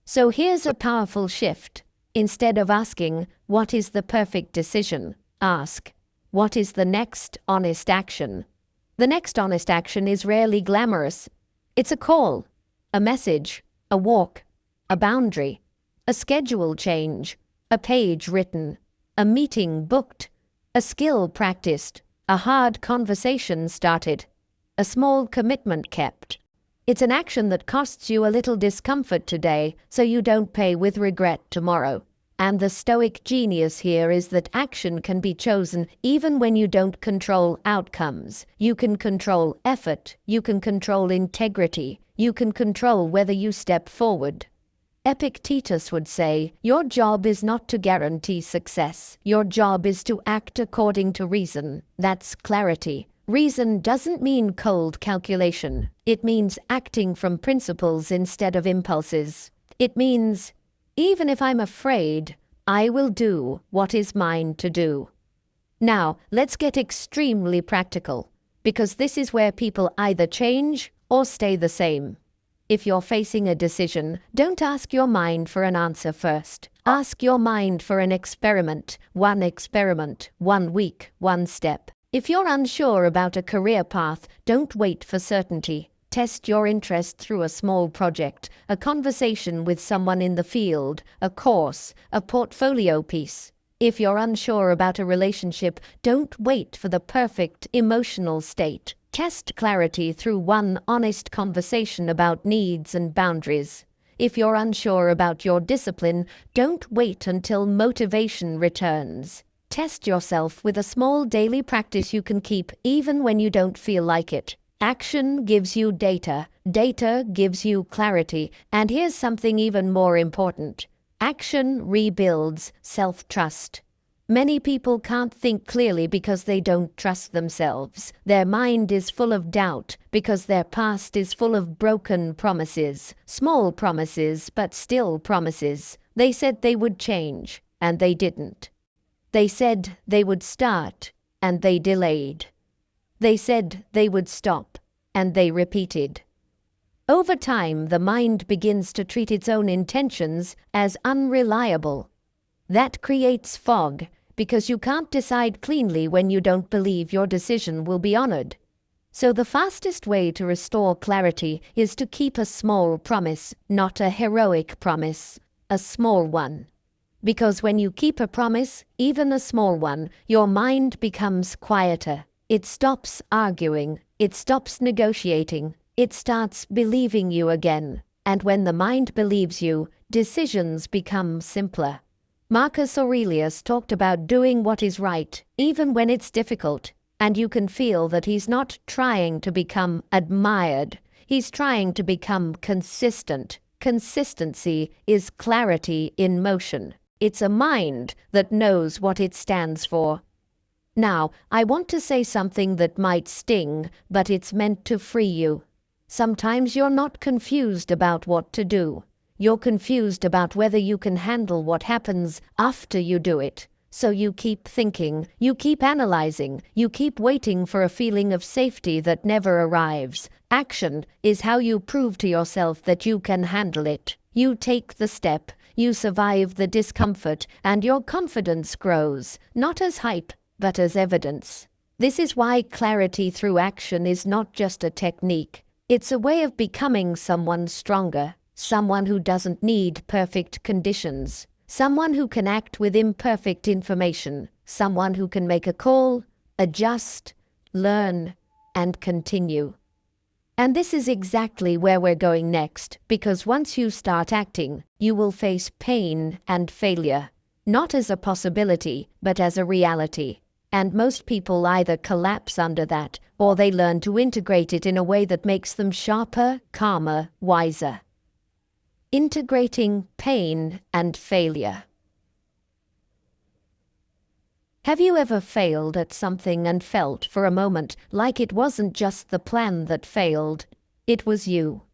So here's a powerful shift. Instead of asking, what is the perfect decision? Ask, what is the next honest action? The next honest action is rarely glamorous. It's a call, a message, a walk, a boundary, a schedule change, a page written, a meeting booked, a skill practiced, a hard conversation started, a small commitment kept. It's an action that costs you a little discomfort today, so you don't pay with regret tomorrow. And the Stoic genius here is that action can be chosen even when you don't control outcomes. You can control effort, you can control integrity, you can control whether you step forward. Epictetus would say, your job is not to guarantee success. Your job is to act according to reason. That's clarity. Reason doesn't mean cold calculation. It means acting from principles instead of impulses. It means, even if I'm afraid, I will do what is mine to do. Now, let's get extremely practical, because this is where people either change or stay the same. If you're facing a decision, don't ask your mind for an answer first. Ask your mind for an experiment, 1 week, 1 step. If you're unsure about a career path, don't wait for certainty. Test your interest through a small project, a conversation with someone in the field, a course, a portfolio piece. If you're unsure about a relationship, don't wait for the perfect emotional state. Test clarity through one honest conversation about needs and boundaries. If you're unsure about your discipline, don't wait until motivation returns. Test yourself with a small daily practice you can keep even when you don't feel like it. Action gives you data. Data gives you clarity. And here's something even more important. Action rebuilds self-trust. Many people can't think clearly because they don't trust themselves. Their mind is full of doubt because their past is full of broken promises. Small promises, but still promises. They said they would change, and they didn't. They said they would start, and they delayed. They said they would stop, and they repeated. Over time, the mind begins to treat its own intentions as unreliable. That creates fog, because you can't decide cleanly when you don't believe your decision will be honored. So the fastest way to restore clarity is to keep a small promise, not a heroic promise, a small one. Because when you keep a promise, even a small one, your mind becomes quieter. It stops arguing. It stops negotiating. It starts believing you again. And when the mind believes you, decisions become simpler. Marcus Aurelius talked about doing what is right, even when it's difficult. And you can feel that he's not trying to become admired. He's trying to become consistent. Consistency is clarity in motion. It's a mind that knows what it stands for. Now, I want to say something that might sting, but it's meant to free you. Sometimes you're not confused about what to do. You're confused about whether you can handle what happens after you do it. So you keep thinking, you keep analyzing, you keep waiting for a feeling of safety that never arrives. Action is how you prove to yourself that you can handle it. You take the step, you survive the discomfort, and your confidence grows, not as hype, but as evidence. This is why clarity through action is not just a technique. It's a way of becoming someone stronger. Someone who doesn't need perfect conditions. Someone who can act with imperfect information. Someone who can make a call, adjust, learn, and continue. And this is exactly where we're going next, because once you start acting, you will face pain and failure. Not as a possibility, but as a reality. And most people either collapse under that, or they learn to integrate it in a way that makes them sharper, calmer, wiser. Integrating pain and failure. Have you ever failed at something and felt for a moment like it wasn't just the plan that failed, it was you?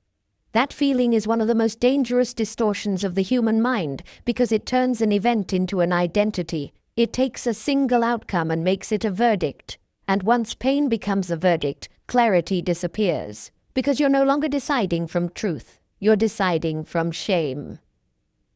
That feeling is one of the most dangerous distortions of the human mind because it turns an event into an identity. It takes a single outcome and makes it a verdict. And once pain becomes a verdict, clarity disappears because you're no longer deciding from truth. You're deciding from shame.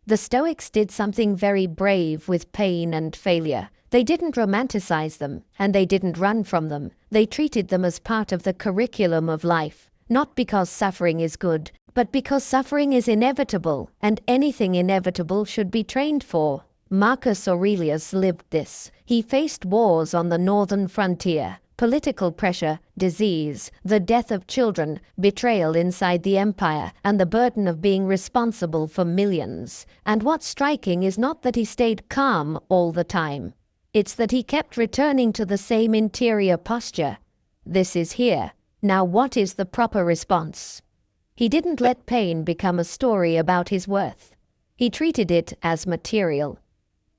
The Stoics did something very brave with pain and failure. They didn't romanticize them, and they didn't run from them. They treated them as part of the curriculum of life, not because suffering is good, but because suffering is inevitable, and anything inevitable should be trained for. Marcus Aurelius lived this. He faced wars on the northern frontier, political pressure, disease, the death of children, betrayal inside the empire, and the burden of being responsible for millions. And what's striking is not that he stayed calm all the time. It's that he kept returning to the same interior posture. This is here. Now what is the proper response? He didn't let pain become a story about his worth. He treated it as material.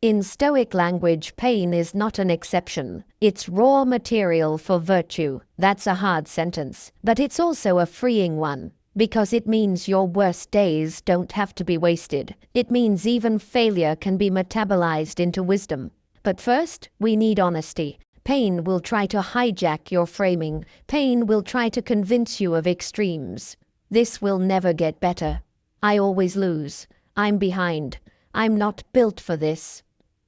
In Stoic language, pain is not an exception. It's raw material for virtue. That's a hard sentence, but it's also a freeing one, because it means your worst days don't have to be wasted. It means even failure can be metabolized into wisdom. But first, we need honesty. Pain will try to hijack your framing. Pain will try to convince you of extremes. This will never get better. I always lose. I'm behind. I'm not built for this.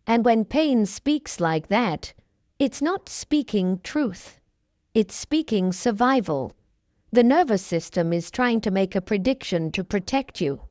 And when pain speaks like that, it's not speaking truth. It's speaking survival. The nervous system is trying to make a prediction to protect you.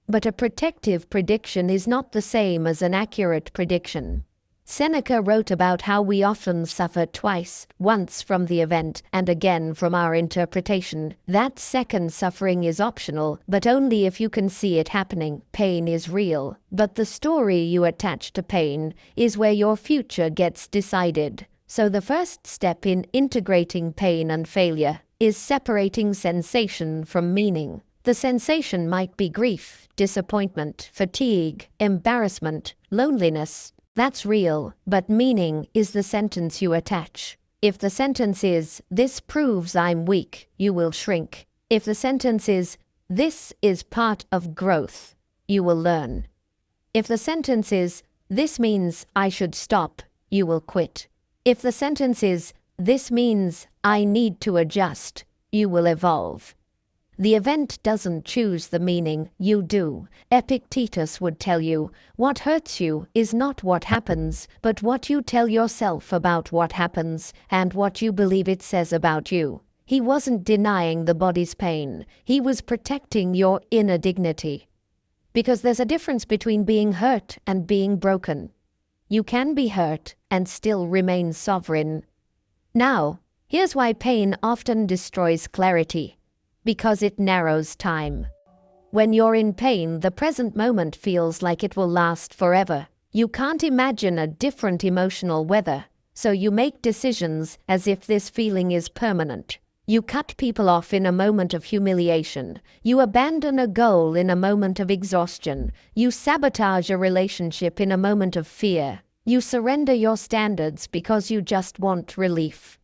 But a protective prediction is not the same as an accurate prediction. Seneca wrote about how we often suffer twice, once from the event and again from our interpretation. That second suffering is optional, but only if you can see it happening. Pain is real, but the story you attach to pain is where your future gets decided. So the first step in integrating pain and failure is separating sensation from meaning. The sensation might be grief, disappointment, fatigue, embarrassment, loneliness. That's real, but meaning is the sentence you attach. If the sentence is, "This proves I'm weak," you will shrink. If the sentence is, "This is part of growth," you will learn. If the sentence is, "This means I should stop," you will quit. If the sentence is, "This means I need to adjust," you will evolve. The event doesn't choose the meaning, you do. Epictetus would tell you, what hurts you is not what happens, but what you tell yourself about what happens, and what you believe it says about you. He wasn't denying the body's pain, he was protecting your inner dignity. Because there's a difference between being hurt and being broken. You can be hurt and still remain sovereign. Now, here's why pain often destroys clarity. Because it narrows time. When you're in pain, the present moment feels like it will last forever. You can't imagine a different emotional weather, so you make decisions as if this feeling is permanent. You cut people off in a moment of humiliation. You abandon a goal in a moment of exhaustion. You sabotage a relationship in a moment of fear. You surrender your standards because you just want relief.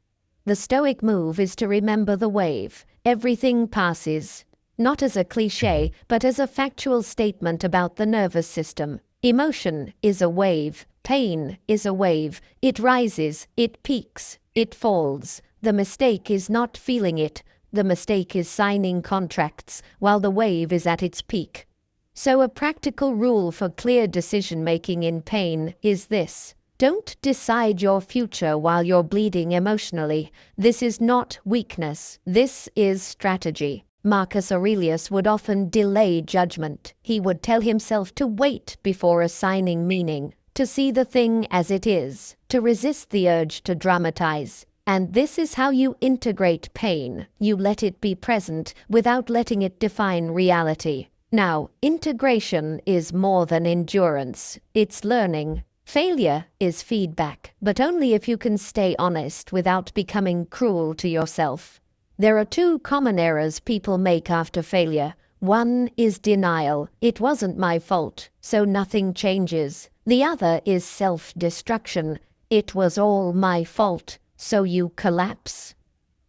The Stoic move is to remember the wave. Everything passes, not as a cliché, but as a factual statement about the nervous system. Emotion is a wave. Pain is a wave. It rises, it peaks, it falls. The mistake is not feeling it. The mistake is signing contracts while the wave is at its peak. So a practical rule for clear decision-making in pain is this. Don't decide your future while you're bleeding emotionally. This is not weakness. This is strategy. Marcus Aurelius would often delay judgment. He would tell himself to wait before assigning meaning, to see the thing as it is, to resist the urge to dramatize. And this is how you integrate pain. You let it be present without letting it define reality. Now, integration is more than endurance. It's learning. Failure is feedback, but only if you can stay honest without becoming cruel to yourself. There are two common errors people make after failure. One is denial. It wasn't my fault, so nothing changes. The other is self-destruction. It was all my fault, so you collapse.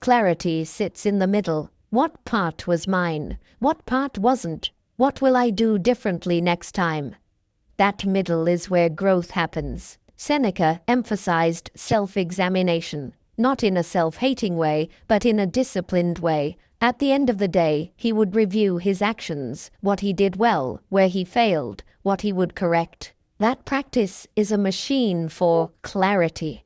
Clarity sits in the middle. What part was mine? What part wasn't? What will I do differently next time? That middle is where growth happens. Seneca emphasized self-examination, not in a self-hating way, but in a disciplined way. At the end of the day, he would review his actions, what he did well, where he failed, what he would correct. That practice is a machine for clarity.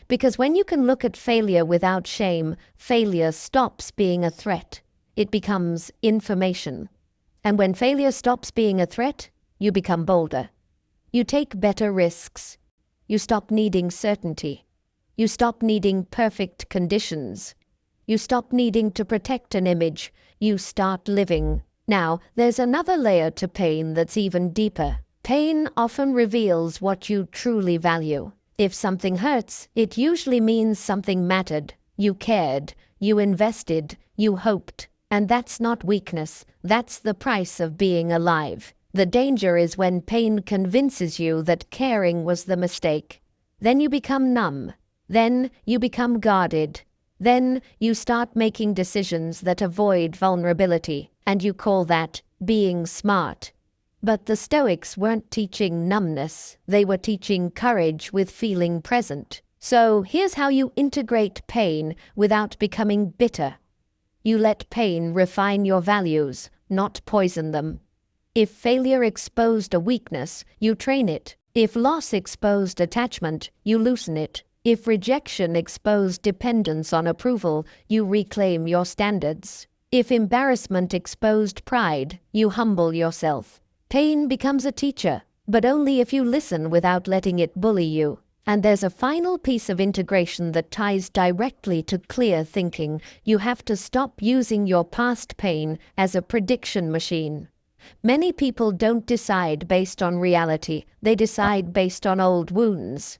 Because when you can look at failure without shame, failure stops being a threat. It becomes information. And when failure stops being a threat, you become bolder. You take better risks. You stop needing certainty. You stop needing perfect conditions. You stop needing to protect an image. You start living. Now, there's another layer to pain that's even deeper. Pain often reveals what you truly value. If something hurts, it usually means something mattered. You cared. You invested. You hoped. And that's not weakness. That's the price of being alive. The danger is when pain convinces you that caring was the mistake. Then you become numb. Then you become guarded. Then you start making decisions that avoid vulnerability, and you call that being smart. But the Stoics weren't teaching numbness. They were teaching courage with feeling present. So here's how you integrate pain without becoming bitter. You let pain refine your values, not poison them. If failure exposed a weakness, you train it. If loss exposed attachment, you loosen it. If rejection exposed dependence on approval, you reclaim your standards. If embarrassment exposed pride, you humble yourself. Pain becomes a teacher, but only if you listen without letting it bully you. And there's a final piece of integration that ties directly to clear thinking. You have to stop using your past pain as a prediction machine. Many people don't decide based on reality, they decide based on old wounds.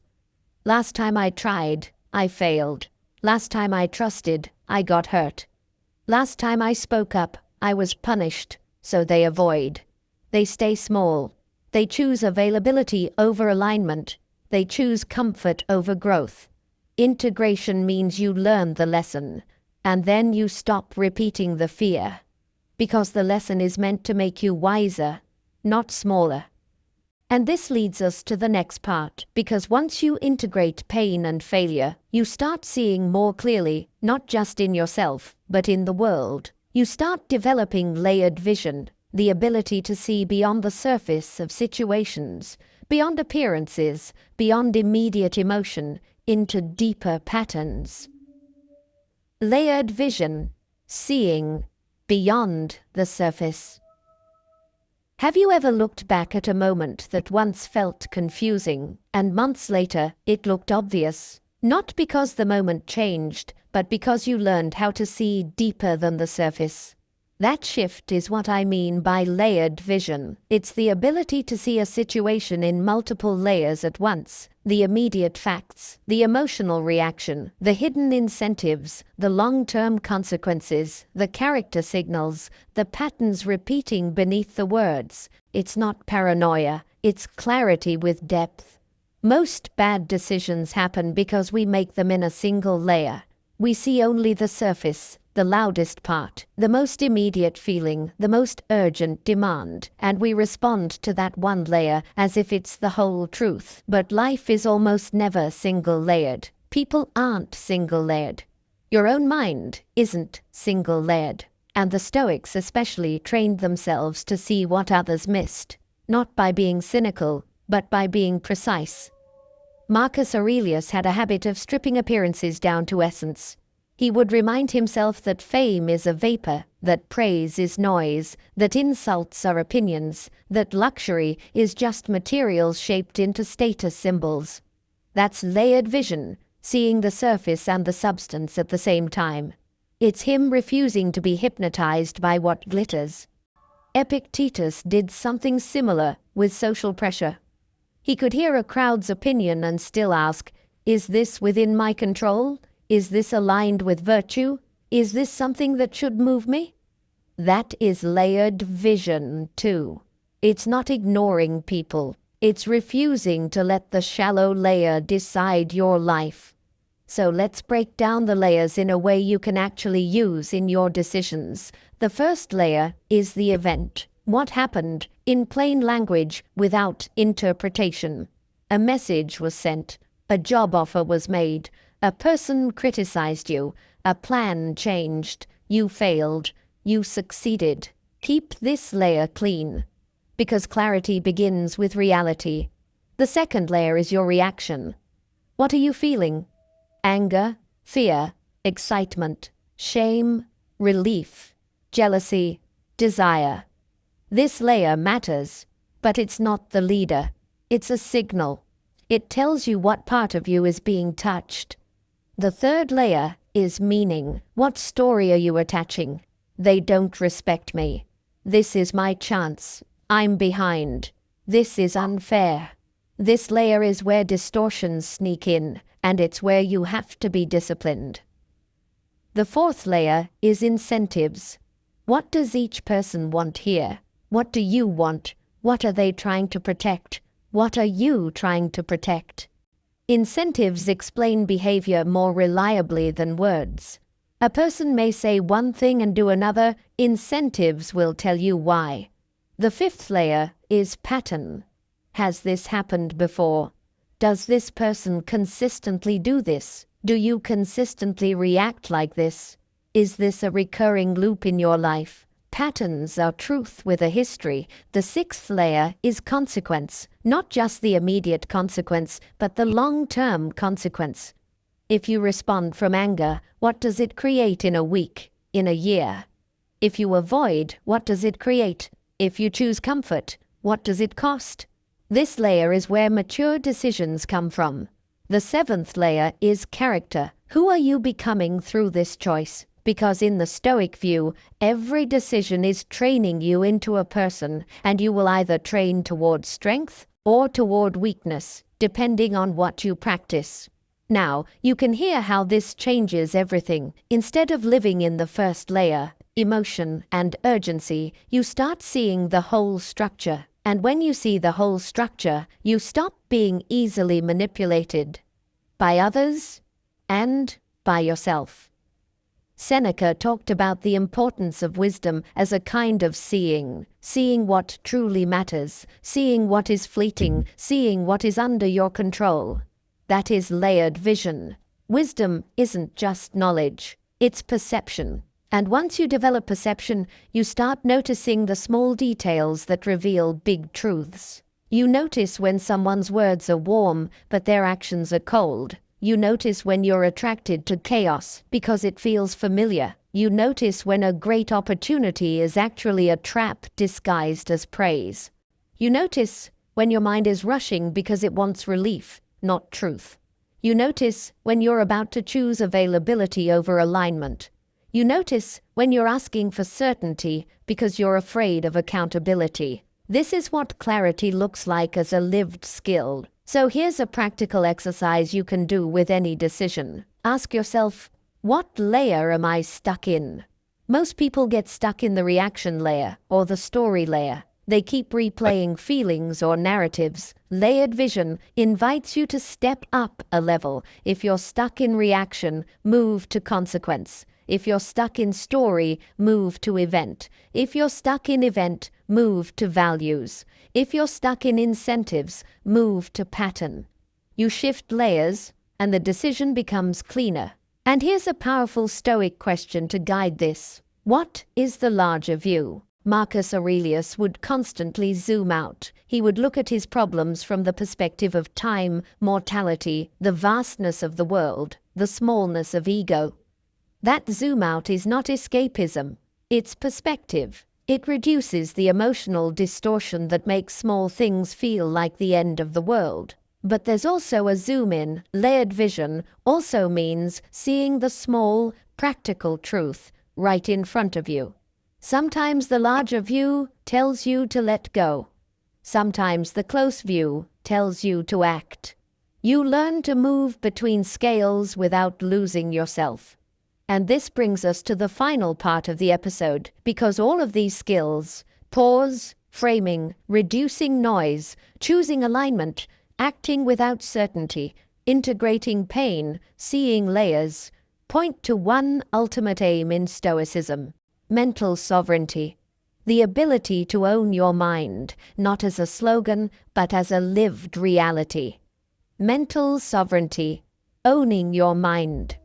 Last time I tried, I failed. Last time I trusted, I got hurt. Last time I spoke up, I was punished, so they avoid. They stay small. They choose availability over alignment. They choose comfort over growth. Integration means you learn the lesson, and then you stop repeating the fear. Because the lesson is meant to make you wiser, not smaller. And this leads us to the next part, because once you integrate pain and failure, you start seeing more clearly, not just in yourself, but in the world. You start developing layered vision, the ability to see beyond the surface of situations, beyond appearances, beyond immediate emotion, into deeper patterns. Layered vision, seeing beyond the surface. Have you ever looked back at a moment that once felt confusing, and months later it looked obvious? Not because the moment changed, but because you learned how to see deeper than the surface. That shift is what I mean by layered vision. It's the ability to see a situation in multiple layers at once. The immediate facts, the emotional reaction, the hidden incentives, the long-term consequences, the character signals, the patterns repeating beneath the words. It's not paranoia, it's clarity with depth. Most bad decisions happen because we make them in a single layer. We see only the surface, the loudest part, the most immediate feeling, the most urgent demand, and we respond to that one layer as if it's the whole truth. But life is almost never single-layered. People aren't single-layered. Your own mind isn't single-layered. And the Stoics especially trained themselves to see what others missed, not by being cynical, but by being precise. Marcus Aurelius had a habit of stripping appearances down to essence. He would remind himself that fame is a vapor, that praise is noise, that insults are opinions, that luxury is just materials shaped into status symbols. That's layered vision, seeing the surface and the substance at the same time. It's him refusing to be hypnotized by what glitters. Epictetus did something similar with social pressure. He could hear a crowd's opinion and still ask, "Is this within my control? Is this aligned with virtue? Is this something that should move me?" That is layered vision, too. It's not ignoring people. It's refusing to let the shallow layer decide your life. So let's break down the layers in a way you can actually use in your decisions. The first layer is the event. What happened, in plain language, without interpretation. A message was sent. A job offer was made. A person criticized you. A plan changed. You failed. You succeeded. Keep this layer clean, because clarity begins with reality. The second layer is your reaction. What are you feeling? Anger, fear, excitement, shame, relief, jealousy, desire. This layer matters, but it's not the leader. It's a signal. It tells you what part of you is being touched. The third layer is meaning. What story are you attaching? They don't respect me. This is my chance. I'm behind. This is unfair. This layer is where distortions sneak in, and it's where you have to be disciplined. The fourth layer is incentives. What does each person want here? What do you want? What are they trying to protect? What are you trying to protect? Incentives explain behavior more reliably than words. A person may say one thing and do another. Incentives will tell you why. The fifth layer is pattern. Has this happened before? Does this person consistently do this? Do you consistently react like this? Is this a recurring loop in your life? Patterns are truth with a history. The sixth layer is consequence, not just the immediate consequence, but the long-term consequence. If you respond from anger, what does it create in a week, in a year? If you avoid, what does it create? If you choose comfort, what does it cost? This layer is where mature decisions come from. The seventh layer is character. Who are you becoming through this choice? Because in the Stoic view, every decision is training you into a person, and you will either train toward strength or toward weakness, depending on what you practice. Now, you can hear how this changes everything. Instead of living in the first layer, emotion and urgency, you start seeing the whole structure. And when you see the whole structure, you stop being easily manipulated by others and by yourself. Seneca talked about the importance of wisdom as a kind of seeing what truly matters, seeing what is fleeting, seeing what is under your control. That is layered vision. Wisdom isn't just knowledge, it's perception. And once you develop perception, you start noticing the small details that reveal big truths. You notice when someone's words are warm, but their actions are cold. You notice when you're attracted to chaos because it feels familiar. You notice when a great opportunity is actually a trap disguised as praise. You notice when your mind is rushing because it wants relief, not truth. You notice when you're about to choose availability over alignment. You notice when you're asking for certainty because you're afraid of accountability. This is what clarity looks like as a lived skill. So here's a practical exercise you can do with any decision. Ask yourself, what layer am I stuck in? Most people get stuck in the reaction layer or the story layer. They keep replaying feelings or narratives. Layered vision invites you to step up a level. If you're stuck in reaction, move to consequence. If you're stuck in story, move to event. If you're stuck in event, move to values. If you're stuck in incentives, move to pattern. You shift layers, and the decision becomes cleaner. And here's a powerful Stoic question to guide this. What is the larger view? Marcus Aurelius would constantly zoom out. He would look at his problems from the perspective of time, mortality, the vastness of the world, the smallness of ego. That zoom out is not escapism, it's perspective. It reduces the emotional distortion that makes small things feel like the end of the world. But there's also a zoom in. Layered vision also means seeing the small, practical truth right in front of you. Sometimes the larger view tells you to let go. Sometimes the close view tells you to act. You learn to move between scales without losing yourself. And this brings us to the final part of the episode, because all of these skills, pause, framing, reducing noise, choosing alignment, acting without certainty, integrating pain, seeing layers, point to one ultimate aim in Stoicism: mental sovereignty. The ability to own your mind, not as a slogan, but as a lived reality. Mental sovereignty, owning your mind.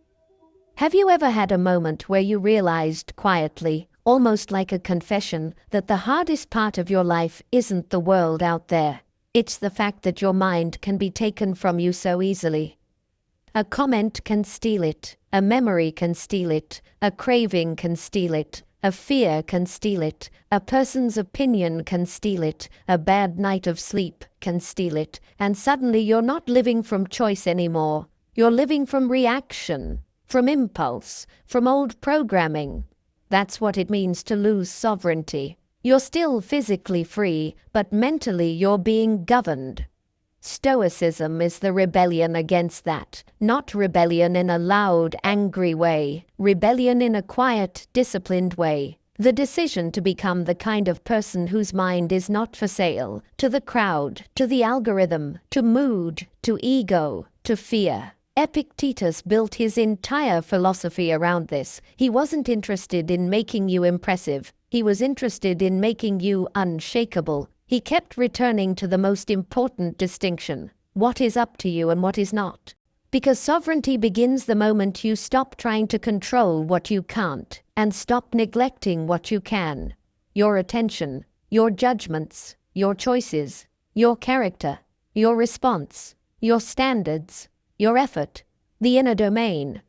Have you ever had a moment where you realized quietly, almost like a confession, that the hardest part of your life isn't the world out there? It's the fact that your mind can be taken from you so easily. A comment can steal it, a memory can steal it, a craving can steal it, a fear can steal it, a person's opinion can steal it, a bad night of sleep can steal it, and suddenly you're not living from choice anymore. You're living from reaction. From impulse, from old programming. That's what it means to lose sovereignty. You're still physically free, but mentally you're being governed. Stoicism is the rebellion against that. Not rebellion in a loud, angry way. Rebellion in a quiet, disciplined way. The decision to become the kind of person whose mind is not for sale, to the crowd, to the algorithm, to mood, to ego, to fear. Epictetus built his entire philosophy around this. He wasn't interested in making you impressive. He was interested in making you unshakable. He kept returning to the most important distinction: what is up to you and what is not. Because sovereignty begins the moment you stop trying to control what you can't and stop neglecting what you can. Your attention, your judgments, your choices, your character, your response, your standards, your effort, the inner domain.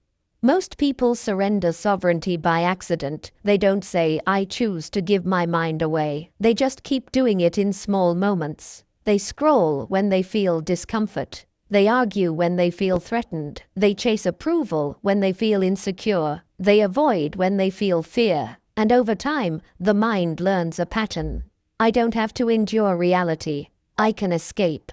Most people surrender sovereignty by accident. They don't say, "I choose to give my mind away." They just keep doing it in small moments. They scroll when they feel discomfort. They argue when they feel threatened. They chase approval when they feel insecure. They avoid when they feel fear. And over time, the mind learns a pattern. I don't have to endure reality. I can escape.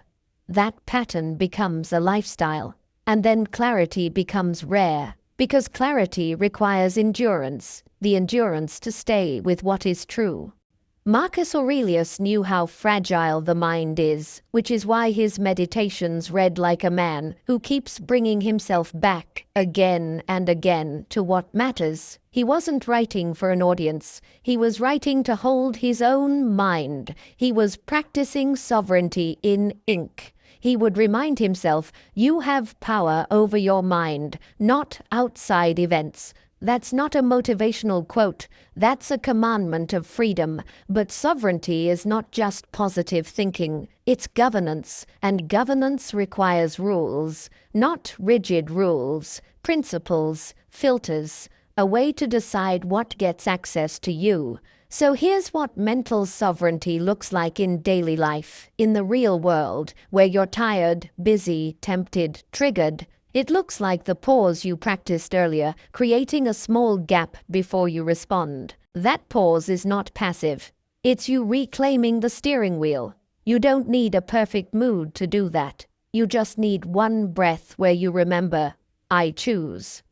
That pattern becomes a lifestyle. And then clarity becomes rare. Because clarity requires endurance, the endurance to stay with what is true. Marcus Aurelius knew how fragile the mind is, which is why his meditations read like a man who keeps bringing himself back again and again to what matters. He wasn't writing for an audience. He was writing to hold his own mind. He was practicing sovereignty in ink. He would remind himself, you have power over your mind, not outside events. That's not a motivational quote. That's a commandment of freedom. But sovereignty is not just positive thinking. It's governance, and governance requires rules, not rigid rules, principles, filters, a way to decide what gets access to you. So here's what mental sovereignty looks like in daily life, in the real world, where you're tired, busy, tempted, triggered. It looks like the pause you practiced earlier, creating a small gap before you respond. That pause is not passive. It's you reclaiming the steering wheel. You don't need a perfect mood to do that. You just need one breath where you remember, I choose.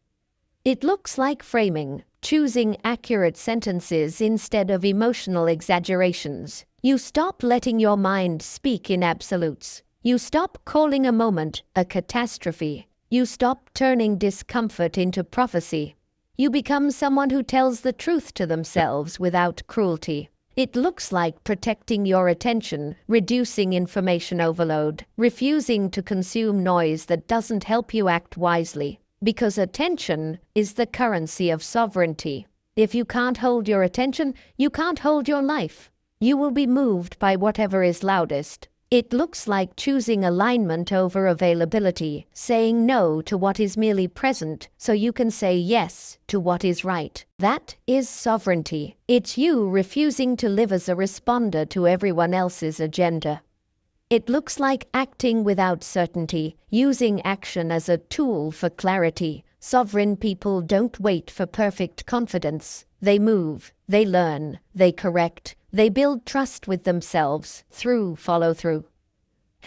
It looks like framing, choosing accurate sentences instead of emotional exaggerations. You stop letting your mind speak in absolutes. You stop calling a moment a catastrophe. You stop turning discomfort into prophecy. You become someone who tells the truth to themselves without cruelty. It looks like protecting your attention, reducing information overload, refusing to consume noise that doesn't help you act wisely. Because attention is the currency of sovereignty. If you can't hold your attention, you can't hold your life. You will be moved by whatever is loudest. It looks like choosing alignment over availability, saying no to what is merely present so you can say yes to what is right. That is sovereignty. It's you refusing to live as a responder to everyone else's agenda. It looks like acting without certainty, using action as a tool for clarity. Sovereign people don't wait for perfect confidence. They move, they learn, they correct, they build trust with themselves through follow-through.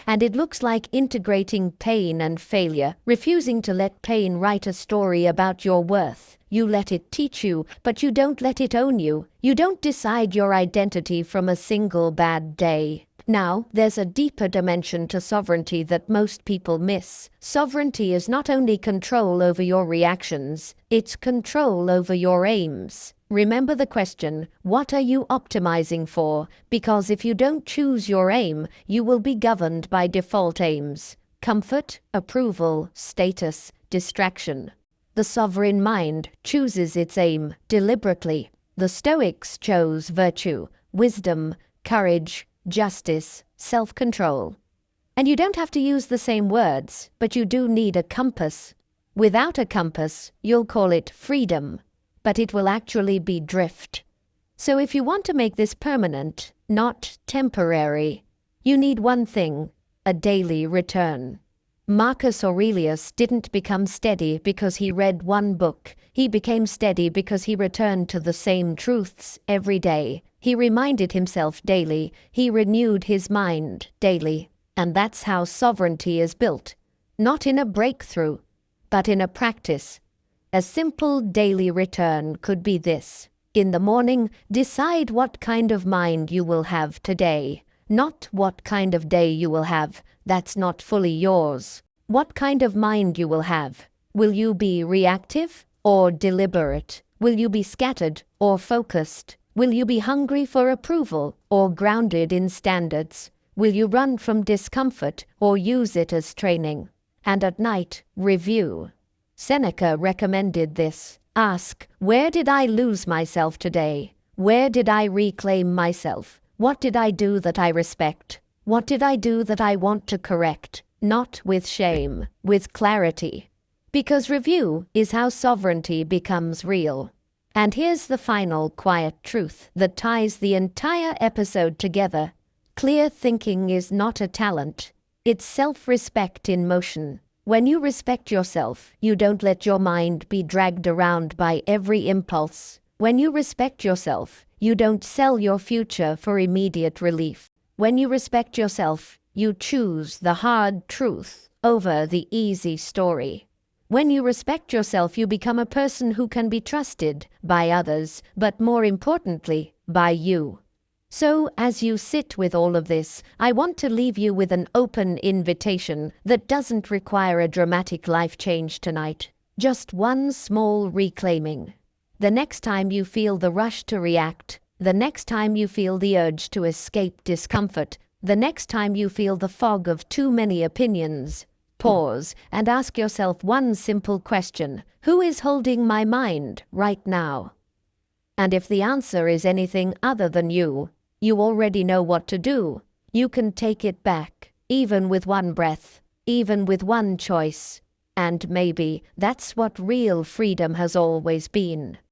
And it looks like integrating pain and failure, refusing to let pain write a story about your worth. You let it teach you, but you don't let it own you. You don't decide your identity from a single bad day. Now, there's a deeper dimension to sovereignty that most people miss. Sovereignty is not only control over your reactions, it's control over your aims. Remember the question, what are you optimizing for? Because if you don't choose your aim, you will be governed by default aims. Comfort, approval, status, distraction. The sovereign mind chooses its aim deliberately. The Stoics chose virtue, wisdom, courage, justice, self-control. And you don't have to use the same words, but you do need a compass. Without a compass, you'll call it freedom, but it will actually be drift. So if you want to make this permanent, not temporary, you need one thing, a daily return. Marcus Aurelius didn't become steady because he read one book. He became steady because he returned to the same truths every day. He reminded himself daily. He renewed his mind daily. And that's how sovereignty is built. Not in a breakthrough, but in a practice. A simple daily return could be this. In the morning, decide what kind of mind you will have today. Not what kind of day you will have. That's not fully yours. What kind of mind you will have. Will you be reactive or deliberate? Will you be scattered or focused? Will you be hungry for approval or grounded in standards? Will you run from discomfort or use it as training? And at night, review. Seneca recommended this. Ask, where did I lose myself today? Where did I reclaim myself? What did I do that I respect? What did I do that I want to correct? Not with shame, with clarity. Because review is how sovereignty becomes real. And here's the final quiet truth that ties the entire episode together. Clear thinking is not a talent. It's self-respect in motion. When you respect yourself, you don't let your mind be dragged around by every impulse. When you respect yourself, you don't sell your future for immediate relief. When you respect yourself, you choose the hard truth over the easy story. When you respect yourself, you become a person who can be trusted by others, but more importantly, by you. So, as you sit with all of this, I want to leave you with an open invitation that doesn't require a dramatic life change tonight. Just one small reclaiming. The next time you feel the rush to react, the next time you feel the urge to escape discomfort, the next time you feel the fog of too many opinions, pause and ask yourself one simple question. Who is holding my mind right now? And if the answer is anything other than you already know what to do. You can take it back, even with one breath, even with one choice. And maybe that's what real freedom has always been.